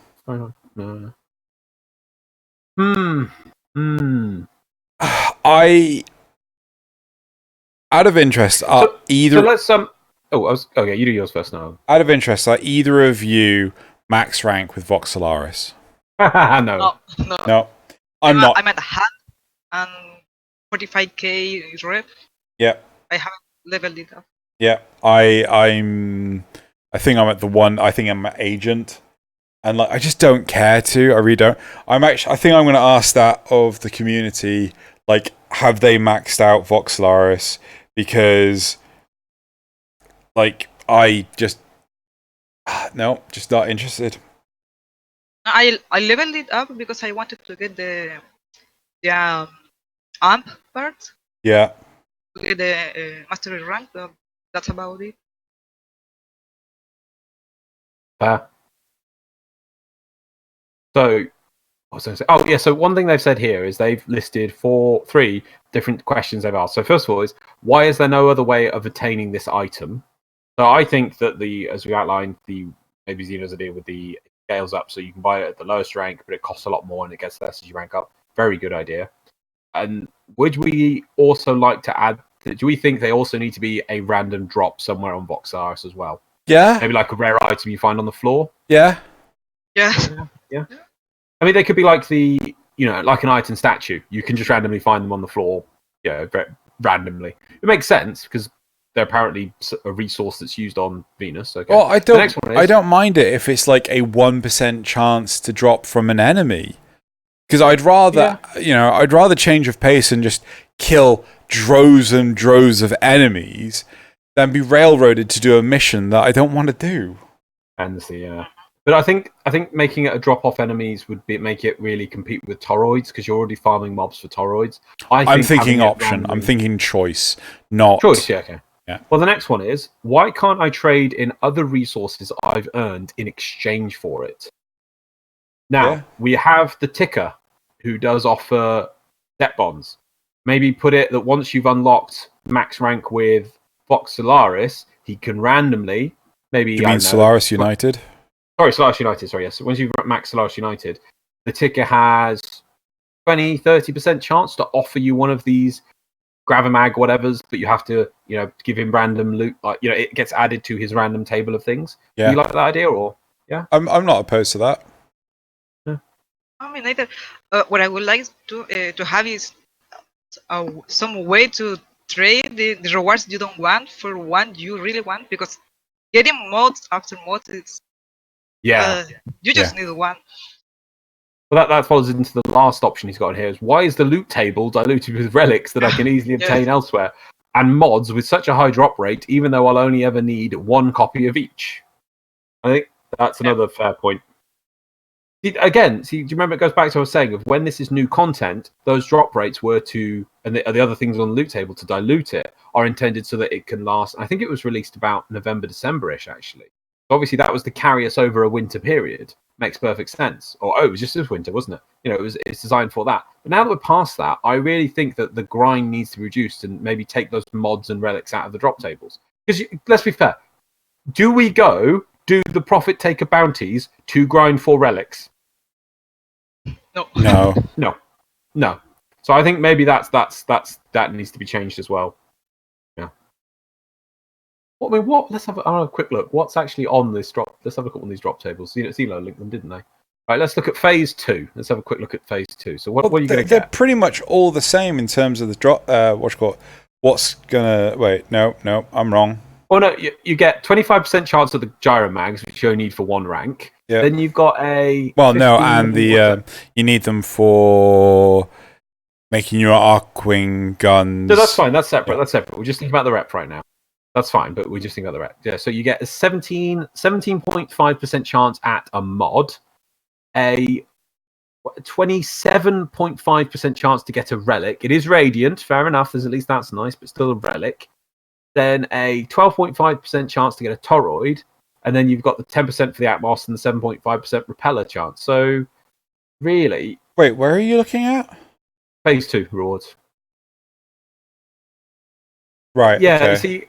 Out of interest, either. So let's okay. You do yours first now. Out of interest, are either of you max rank with Vox Solaris? No. No. I'm not. I'm at hand and 45k is rep. Yeah. I haven't leveled it up. Yeah. I think I'm at the one. I think I'm at agent, and like I just don't care to. I really don't. I think I'm going to ask that of the community. Like, have they maxed out Vox Solaris? Because, like, I just no, just not interested. I leveled it up because I wanted to get the amp part. Yeah. To get the mastery rank. But that's about it. So, what was I saying? Oh yeah. So one thing they've said here is they've listed 3 different questions they've asked. So first of all is, why is there no other way of attaining this item? So I think that as we outlined, maybe Xeno's idea with the scales up, so you can buy it at the lowest rank, but it costs a lot more and it gets less as you rank up. Very good idea. And would we also like to add? Do we think they also need to be a random drop somewhere on Vox Solaris as well? Yeah. Maybe like a rare item you find on the floor. Yeah. Yeah. I mean, they could be like like an item statue. You can just randomly find them on the floor, randomly. It makes sense because they're apparently a resource that's used on Venus. Okay. Well, I don't mind it if it's like a 1% chance to drop from an enemy, because I'd rather change of pace and just kill droves and droves of enemies than be railroaded to do a mission that I don't want to do. And but I think making it a drop-off enemies would make it really compete with toroids, because you're already farming mobs for toroids. I'm thinking option. I'm thinking choice, not choice. Yeah, okay. Yeah. Well, the next one is, why can't I trade in other resources I've earned in exchange for it? Now, we have the Ticker, who does offer debt bonds. Maybe put it that once you've unlocked max rank with Vox Solaris, he can randomly, maybe... You mean Solaris United? Sorry, Solaris United, yes. So once you've max Solaris United, the Ticker has 20-30% chance to offer you one of these Gravamag whatevers, but you have to, give him random loot. Like, it gets added to his random table of things. Yeah. Do you like that idea, or yeah? I'm not opposed to that. Yeah. I mean, either. What I would like to have is some way to trade the rewards you don't want for one you really want, because getting mods after mods is you just need one. Well, that falls into the last option he's got here. Is why is the loot table diluted with relics that I can easily obtain elsewhere, and mods with such a high drop rate, even though I'll only ever need 1 copy of each? I think that's another fair point. Again, do you remember, it goes back to what I was saying, of when this is new content, those drop rates were to, and the other things on the loot table to dilute it, are intended so that it can last. I think it was released about November, December-ish, actually. So obviously, that was to carry us over a winter period. Makes perfect sense. Or, it was just this winter, wasn't it? It's designed for that. But now that we're past that, I really think that the grind needs to be reduced and maybe take those mods and relics out of the drop tables. Because, let's be fair, do the profit taker bounties to grind for relics? No. So I think maybe that needs to be changed as well. Yeah. Let's have a quick look. What's actually on this drop? Let's have a look at one of these drop tables. Xeno linked them, didn't they? Right. Let's look at phase 2. Let's have a quick look at phase 2. So what are you going to get? They're pretty much all the same in terms of the drop. What's gonna? Wait, no, I'm wrong. Oh no, you get 25% chance of the gyro mags, which you only need for 1 rank. Yeah. Then you've got a... Well, no, and you need them for making your Arcwing guns. No, that's fine. That's separate. We're just thinking about the rep right now. That's fine, but we're just thinking about the rep. Yeah, so you get a 17.5% chance at a mod, a 27.5% chance to get a relic. It is radiant, fair enough. At least that's nice, but still a relic. then a 12.5% chance to get a toroid, and then you've got the 10% for the Atmos and the 7.5% repeller chance. So, really... Wait, where are you looking at? Phase 2 rewards. Right, Yeah, okay. see, to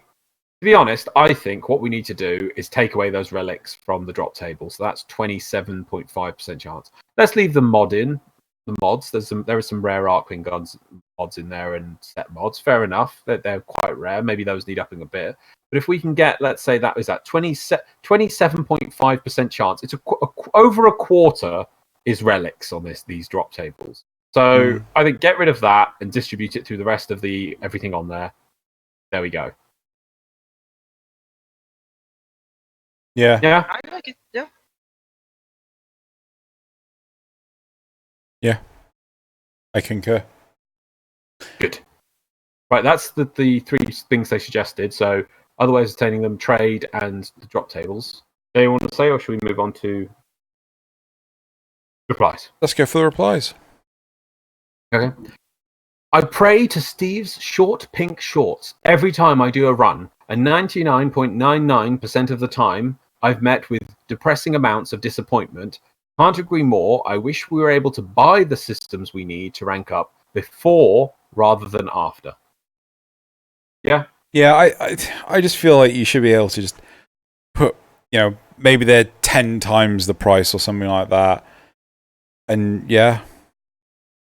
be honest, I think what we need to do is take away those relics from the drop table. So that's 27.5% chance. Let's leave the mods. There are some rare Arcwing guns mods in there and set mods. Fair enough. They're quite rare. Maybe those need upping a bit. But if we can get, let's say that is that 27.5% chance, it's over a quarter is relics on these drop tables. So I think get rid of that and distribute it through the rest of the everything on there. There we go. Yeah. Yeah. I like it. Yeah. Yeah. I concur. Good. Right, that's the 3 things they suggested. So other ways of attaining them, trade, and the drop tables. Do you want to say, or should we move on to replies? Let's go for the replies. Okay. I pray to Steve's short pink shorts every time I do a run, and 99.99% of the time I've met with depressing amounts of disappointment. Can't agree more. I wish we were able to buy the systems we need to rank up before rather than after. Yeah? Yeah, I just feel like you should be able to just put, maybe they're 10 times the price or something like that. And yeah.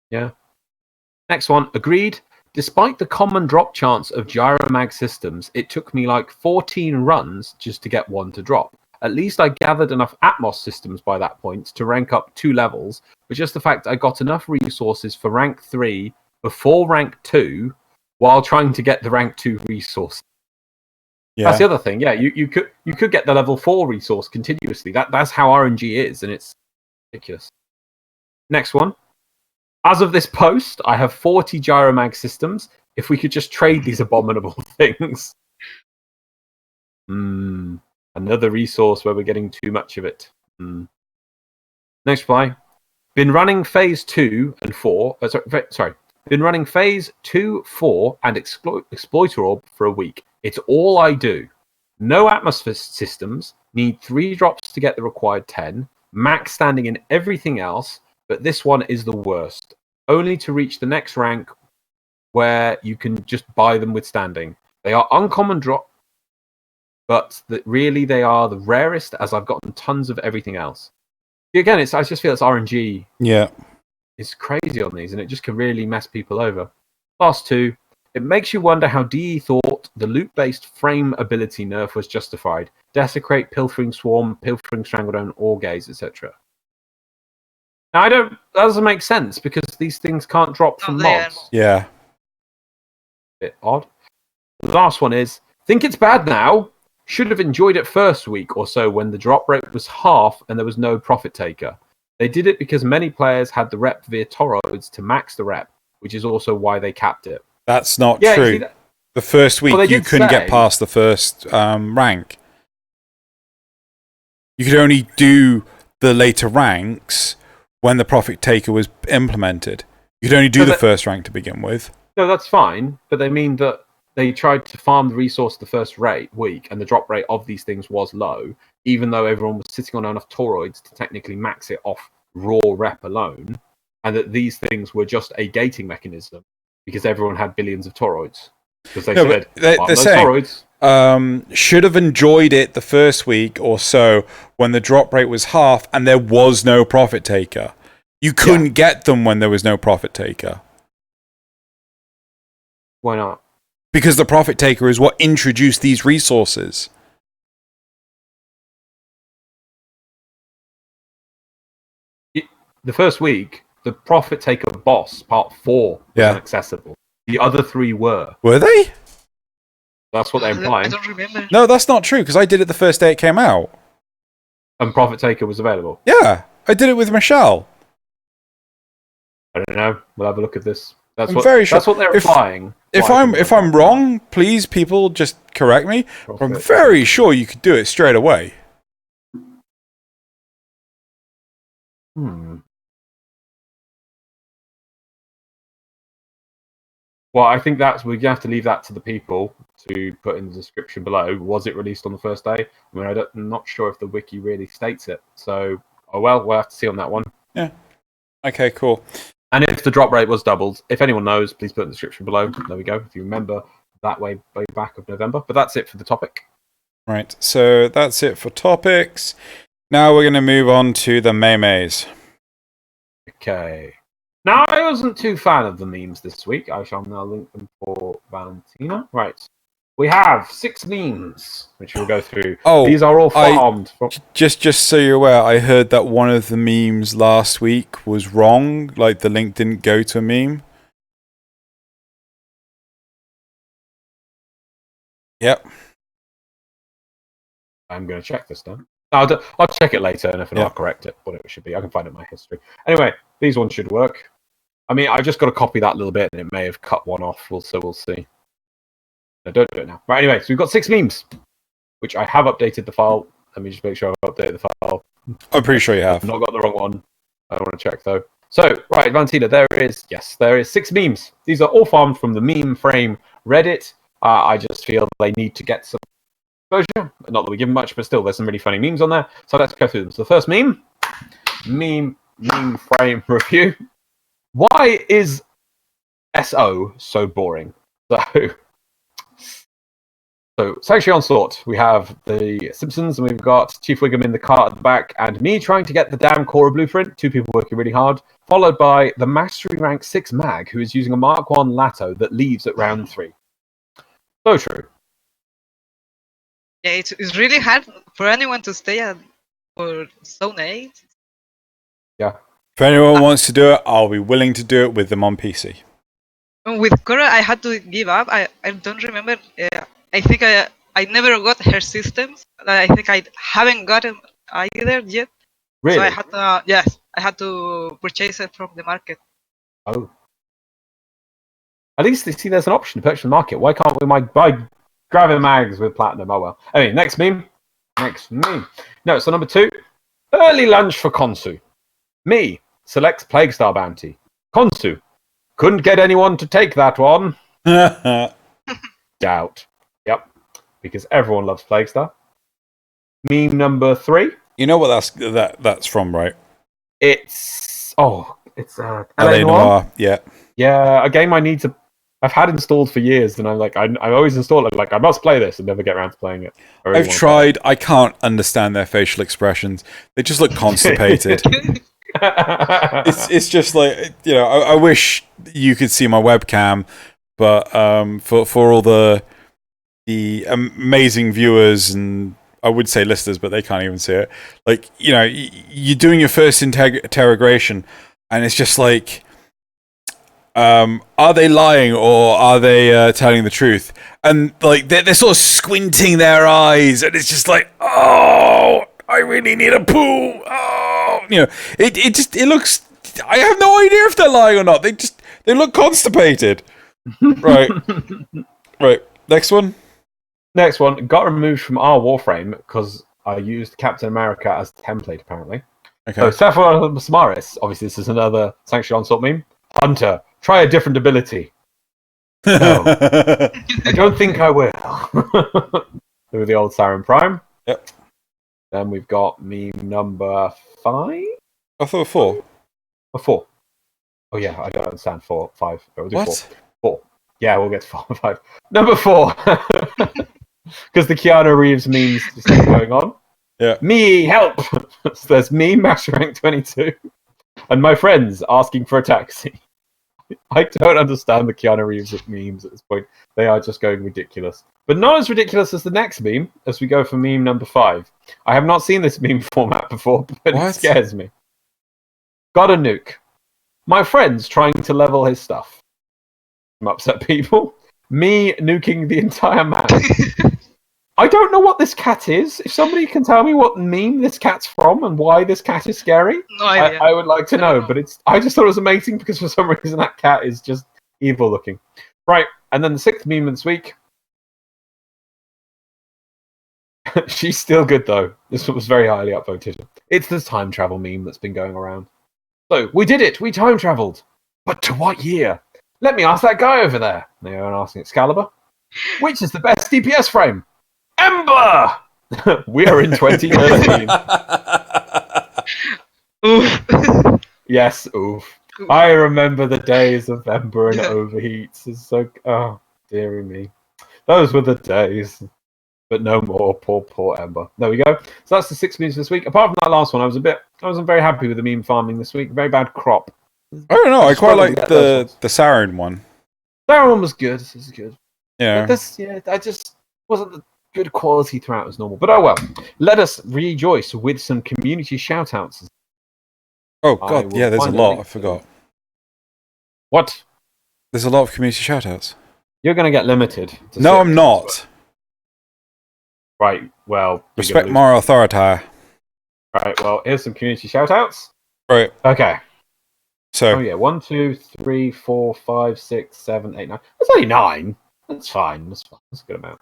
Yeah. Next one, agreed. Despite the common drop chance of Gyromag systems, it took me like 14 runs just to get one to drop. At least I gathered enough Atmos systems by that point to rank up 2 levels, but just the fact I got enough resources for rank 3 before rank 2 while trying to get the rank 2 resource. Yeah. That's the other thing. Yeah, you could get the level 4 resource continuously. That's how RNG is, and it's ridiculous. Next one. As of this post, I have 40 Gyromag systems. If we could just trade these abominable things. Another resource where we're getting too much of it. Next reply. Been running phase 2 and 4. Been running phase 2, 4, and Exploiter Orb for a week. It's all I do. No atmosphere systems. Need 3 drops to get the required 10. Max standing in everything else. But this one is the worst. Only to reach the next rank where you can just buy them with standing. They are uncommon drop, but really they are the rarest as I've gotten tons of everything else. Again, I just feel it's RNG. Yeah. It's crazy on these, and it just can really mess people over. Last 2. It makes you wonder how DE thought the loot-based frame ability nerf was justified. Desecrate, Pilfering Swarm, Pilfering Strangledome, Ore Gaze, etc. Now, that doesn't make sense because these things can't drop from mods. Yeah. Bit odd. The last one is, think it's bad now. Should have enjoyed it first week or so when the drop rate was half and there was no profit taker. They did it because many players had the rep via toroids to max the rep, which is also why they capped it. That's not true. The first week you couldn't get past the first rank. You could only do the later ranks when the profit taker was implemented. You could only do the first rank to begin with. No, that's fine, but they mean that they tried to farm the resource the first week, and the drop rate of these things was low, even though everyone was sitting on enough toroids to technically max it off raw rep alone, and that these things were just a gating mechanism because everyone had billions of toroids. Because they said, they're saying, toroids. Should have enjoyed it the first week or so when the drop rate was half and there was no profit taker. You couldn't get them when there was no profit taker. Why not? Because the profit taker is what introduced these resources. The first week, the profit taker boss, part 4, was inaccessible. The other 3 were. Were they? That's what they're implying. I don't remember. No, that's not true, because I did it the first day it came out. And profit taker was available? Yeah, I did it with Michelle. I don't know. We'll have a look at this. I'm very sure. That's what they're implying. If I'm wrong, please, people, just correct me. I'm very sure you could do it straight away. Well, I think we're going to have to leave that to the people to put in the description below. Was it released on the first day? I mean, I'm not sure if the wiki really states it. So, we'll have to see on that one. Yeah. Okay, cool. And if the drop rate was doubled, if anyone knows, please put in the description below. There we go. If you remember that way back of November. But that's it for the topic. Right, so that's it for topics. Now we're going to move on to the memes. Okay. Now, I wasn't too fan of the memes this week. I shall now link them for Valentina. Right. We have 6 memes, which we'll go through. Oh, these are all farmed. Just so you're aware, I heard that one of the memes last week was wrong. Like, the link didn't go to a meme. Yep. I'm going to check this now. I'll check it later, and if not, I'll correct it, what it should be. I can find it in my history. Anyway, these ones should work. I mean, I've just got to copy that little bit, and it may have cut one off, so we'll see. No, don't do it now. Right, anyway, so we've got 6 memes, which I have updated the file. Let me just make sure I've updated the file. I'm pretty sure you have. I've not got the wrong one. I don't want to check, though. So, right, Valentina, there is 6 memes. These are all farmed from the meme frame Reddit. I just feel they need to get some exposure. Not that we give them much, but still, there's some really funny memes on there. So let's go through them. So the first meme frame review. Why is SO so boring? So Sanctuary Onslaught, we have the Simpsons, and we've got Chief Wiggum in the car at the back, and me trying to get the damn Cora blueprint, 2 people working really hard, followed by the Mastery Rank 6 Mag, who is using a Mark 1 Lato that leaves at round 3. So true. Yeah, it's really hard for anyone to stay for Zone 8. Yeah. If anyone wants to do it, I'll be willing to do it with them on PC. With Cora, I had to give up. I don't remember. I think I never got her systems. I think I haven't got them either yet. Really? So I had to purchase it from the market. Oh. At least there's an option to purchase the market. Why can't we buy grabbing mags with platinum? Oh well. Anyway, next meme. No, so number 2. Early lunch for Konsu. Me selects Plaguestar bounty. Konsu. Couldn't get anyone to take that one. Doubt. Yep. Because everyone loves Plaguestar. Meme number 3. You know what that's from, right? It's LA Noire. Yeah. Yeah, a game I've had installed for years, and I'm like, I always install it. Like, I must play this, and never get around to playing it. I've tried. I can't understand their facial expressions. They just look constipated. It's just like, you know. I wish you could see my webcam, but for all the amazing viewers, and I would say listeners, but they can't even see it. Like, you know, you're doing your first interrogation, and it's just like, are they lying or are they telling the truth? And like they're sort of squinting their eyes, and it's just like, oh, I really need a poo. Oh, you know, it looks. I have no idea if they're lying or not. They look constipated. Right. Next one. Got removed from our Warframe because I used Captain America as template, apparently. Okay. So Sephiroth Samaris, obviously this is another Sanctuary Onslaught meme. Hunter, try a different ability. No, I don't think I will. With the old Siren Prime. Yep. Then we've got meme number 5. I thought 4. Or 4. Oh yeah, I don't understand 4, 5. We'll do What? 4. Yeah, we'll get to 4 and 5. Number 4. Because the Keanu Reeves memes just keep going on. Yeah. Me, help! So there's me, Master Rank 22, and my friends asking for a taxi. I don't understand the Keanu Reeves memes at this point. They are just going ridiculous. But not as ridiculous as the next meme, as we go for meme number 5. I have not seen this meme format before, but What? it scares me. Got a nuke. My friend's trying to level his stuff. Some upset people. Me nuking the entire map. I don't know what this cat is. If somebody can tell me what meme this cat's from and why this cat is scary, No idea. I would like to know. But I just thought it was amazing because for some reason that cat is just evil looking. Right, and then the 6th meme of this week. She's still good though. This one was very highly upvoted. It's this time travel meme that's been going around. So we did it. We time traveled, but to what year? Let me ask that guy over there. And asking Excalibur, which is the best DPS frame? Ember! We are in 2013. Oof. Yes, oof. I remember the days of Ember and overheats. It's so, oh, dearie me. Those were the days. But no more. Poor Ember. There we go. So that's the 6 memes this week. Apart from that last one, I wasn't very happy with the meme farming this week. Very bad crop. I don't know. I quite like the Sarin one. That one was good. This is good. Yeah. I just wasn't the good quality throughout as normal. But oh well. Let us rejoice with some community shoutouts. Oh god, yeah, there's a lot. I forgot. What? There's a lot of community shoutouts. You're going to get limited. No, I'm not. Right, well... Respect my authority. Right, well, here's some community shoutouts. Right. Okay. So... Oh yeah, 1, 2, 3, 4, 5, 6, 7, 8, 9. That's only 9. That's fine. That's a good amount.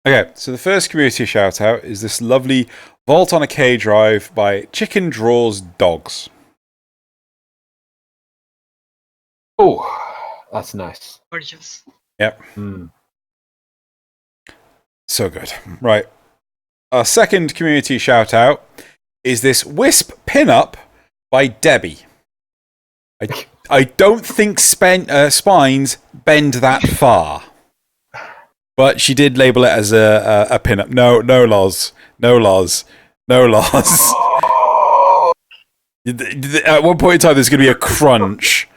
Okay, so the first community shoutout is this lovely Vault on a K drive by Chicken Draws Dogs. Oh, that's nice. Gorgeous. Yep. Mm. So good. Right. Our second community shout out is this Wisp pinup by Debbie. I don't think spines bend that far. But she did label it as a pinup. No Loz. At one point in time, there's going to be a crunch.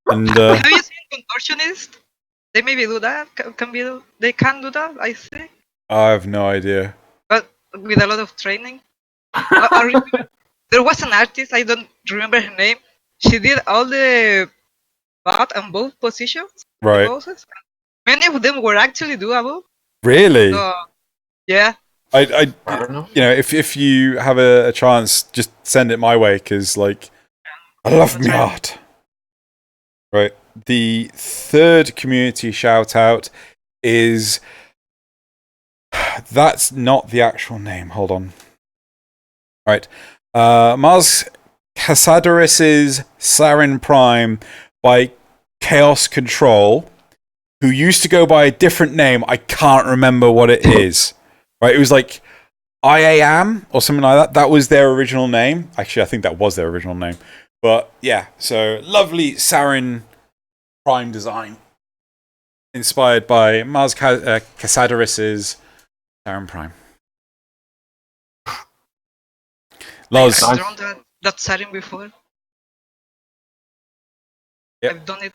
And have you seen Contortionist? They maybe do that. They can do that, I think. I have no idea. But with a lot of training. I remember, there was an artist, I don't remember her name. She did all the bat and both positions. Right. Poses. Many of them were actually doable. Really? So, yeah. I don't know. You know, if you have a chance, just send it my way, because, like, I love me art. Right. The third community shout out is... That's not the actual name. Hold on. Right. Mars Casadorus's Sarin Prime by Chaos Control, who used to go by a different name. I can't remember what it is. Right. It was like IAM or something like that. That was their original name. Actually, I think that was their original name. But yeah, so lovely Sarin Prime design. Inspired by Mars Casadorus's Sarin Prime. Loz. I've drawn that Sarin before. Yep. I've done it.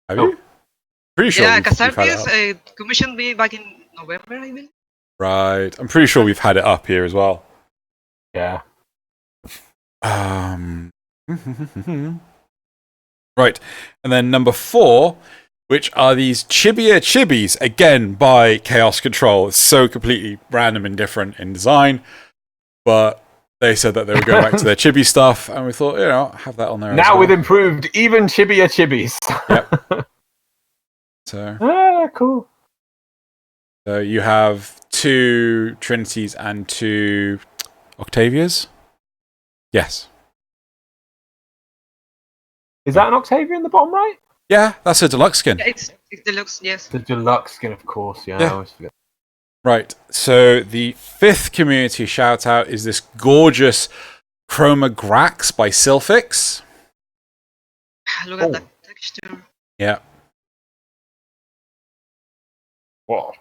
Have you? Pretty sure. Yeah, we've had it Casadorus commissioned me back in November, I believe. Right. I'm pretty sure we've had it up here as well. Yeah. Right. And then number 4, which are these Chibia Chibis, again by Chaos Control. It's so completely random and different in design. But they said that they would go back to their chibi stuff, and we thought, have that on there now as well. with improved, even Chibia Chibis. Yep. So... cool. So you have 2 Trinities and 2 Octavias? Yes. Is that an Octavia in the bottom right? Yeah, that's a deluxe skin. Yeah, it's deluxe, yes. The deluxe skin, of course. Yeah, Yeah. I always forget. Right, so the 5th community shout out is this gorgeous Chroma Grax by Sylphix. Look at that texture. Yeah. What?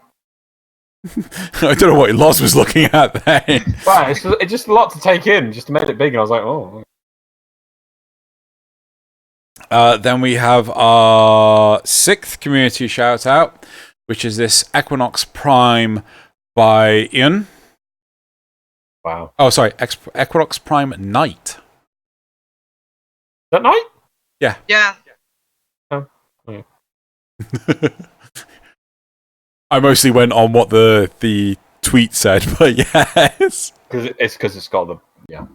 I don't know what Loz was looking at then. Right, it's just a lot to take in. Just made it big, and I was like, oh. Then we have our 6th community shout out, which is this Equinox Prime by Ian. Wow. Oh, sorry, Equinox Prime Knight. That night? Yeah. Yeah. Oh, yeah. I mostly went on what the tweet said, but yes. Because it's got the... Yeah.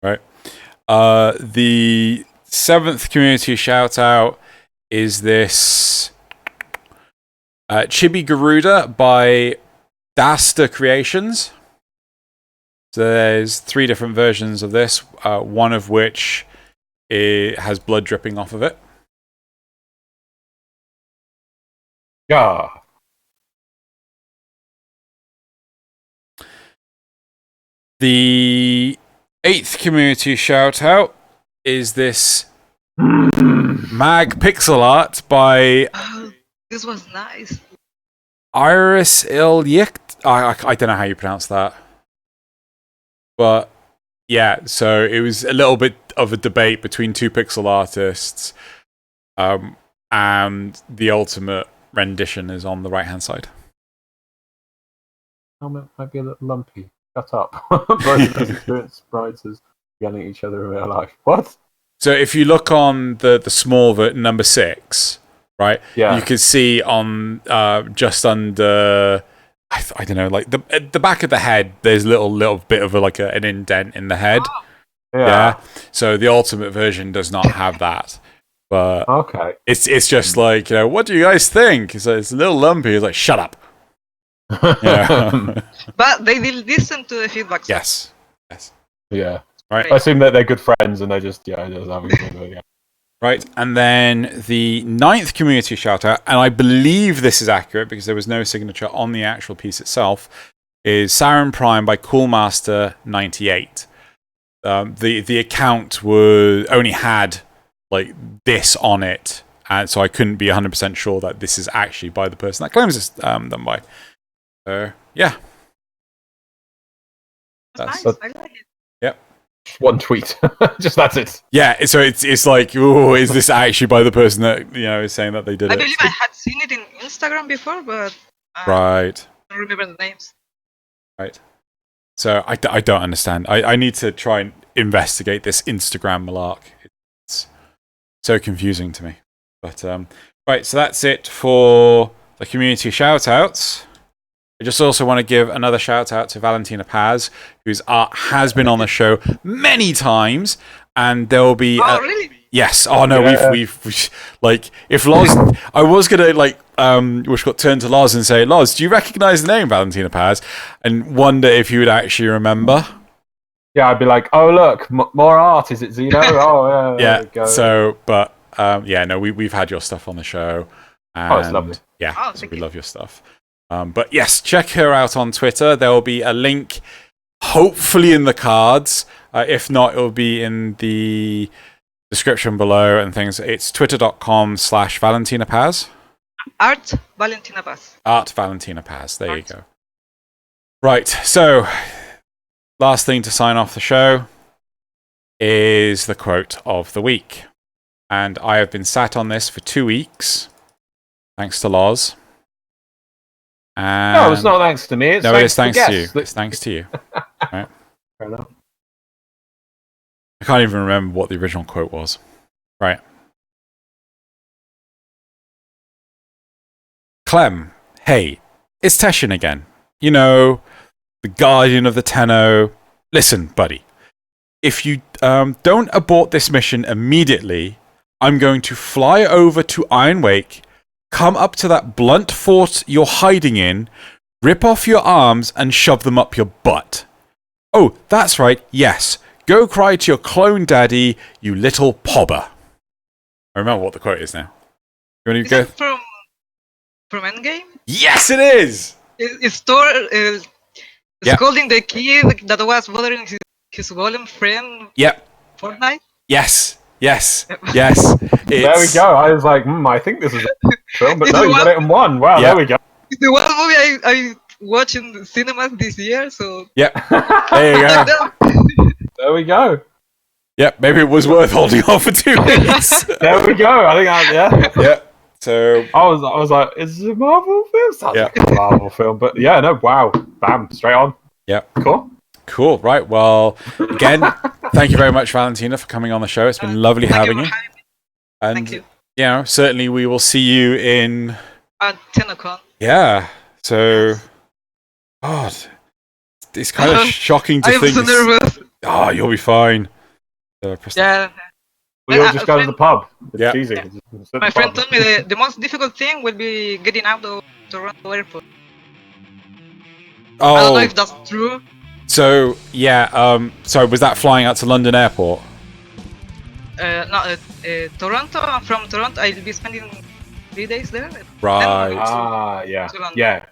Right. The 7th community shout out is this Chibi Garuda by Dasta Creations. So there's 3 different versions of this, one of which has blood dripping off of it. Yeah. The 8th community shout out is this mag pixel art by Oh, this was nice. Iris Ilyicht. I don't know how you pronounce that. But yeah, so it was a little bit of a debate between two pixel artists. And the ultimate rendition is on the right hand side. Helmet might be a little lumpy. Shut up. Both of us experienced writers yelling at each other in real life. What? So if you look on the small number 6, right? Yeah. You can see on just under, I don't know, like the back of the head. There's a little bit of an indent in the head. Yeah. So the ultimate version does not have that. But okay. It's just like, what do you guys think? It's a little lumpy. It's like, shut up. Yeah. But they will listen to the feedback. So. Yes. Yeah. Right. I assume that they're good friends and they just having fun. Yeah. Right. And then the 9th community shout out, and I believe this is accurate because there was no signature on the actual piece itself, is Siren Prime by Coolmaster98. The account only had like this on it, and so I couldn't be 100% sure that this is actually by the person that claims it's done by. So yeah, That's nice. I like it. Yep. One tweet, just that's it. Yeah, so it's like, oh, is this actually by the person that is saying that they did I it? believe I had seen it in Instagram before, but right. I don't remember the names. Right. So I don't understand. I need to try and investigate this Instagram malark. It's so confusing to me. But right, so that's it for the community shout-outs. I just also want to give another shout-out to ValentinaPaz, whose art has been on the show many times, and there will be... Oh, really? Yes. Oh, no, Yeah. we've like, if Loz... I was going to, turn to Loz and say, Loz, do you recognize the name ValentinaPaz? And wonder if you would actually remember. Yeah, I'd be like, oh, look, more art. Is it Xeno? Oh, yeah. There we go. So, but, we've had your stuff on the show. And, it's lovely. Yeah, Oh, so thank we you. love your stuff. But yes, check her out on Twitter. There will be a link, hopefully in the cards. If not, it will be in the description below and things. It's twitter.com/ValentinaPaz. Art ValentinaPaz. Art ValentinaPaz. There you go. Right, so last thing to sign off the show is the quote of the week. And I have been sat on this for 2 weeks, thanks to Loz. And No, it's not thanks to me. It's no, it is thanks to you. guests. It's thanks to you. Right. Fair enough. I can't even remember what the original quote was. Right. Clem, hey, it's Teshin again. The guardian of the Tenno. Listen, buddy. If you don't abort this mission immediately, I'm going to fly over to Iron Wake, come up to that blunt fort you're hiding in, rip off your arms, and shove them up your butt. Oh, that's right, yes. Go cry to your clone daddy, you little pobber. I remember what the quote is now. You want to Is go? it from Endgame? Yes, it is! It's Thor Yeah. scolding the kid that was bothering his golem friend Yep. Fortnite. Yes. Yes. There we go. I was like, I think this is a film, but no, you got it in one. Wow, Yeah. There we go. It's the one movie I watched in the cinemas this year, so... Yep. There you go. There we go. Yep. Maybe it was worth holding on for 2 weeks. There we go. I think Yeah. So I was like, is it a Marvel film? Sounds Yeah. like a Marvel film, but yeah, no, wow, bam, straight on. yeah. Cool. Right. Well, again, thank you very much, Valentina, for coming on the show. It's been lovely having you. And Thank you. Certainly we will see you in. At TennoCon. Yeah. So, God, it's kind of shocking to I'm think. so nervous. Oh, you'll be fine. Yeah. We all just go to the pub. It's Yeah. easy. Yeah. Just sit at My the friend pub. told me the most difficult thing will be getting out of Toronto airport. I don't know Oh, if that's true. so yeah. Sorry, was that flying out to London Airport? Toronto. From Toronto, I'll be spending 3 days there. Right. Ah, yeah, Too long. yeah.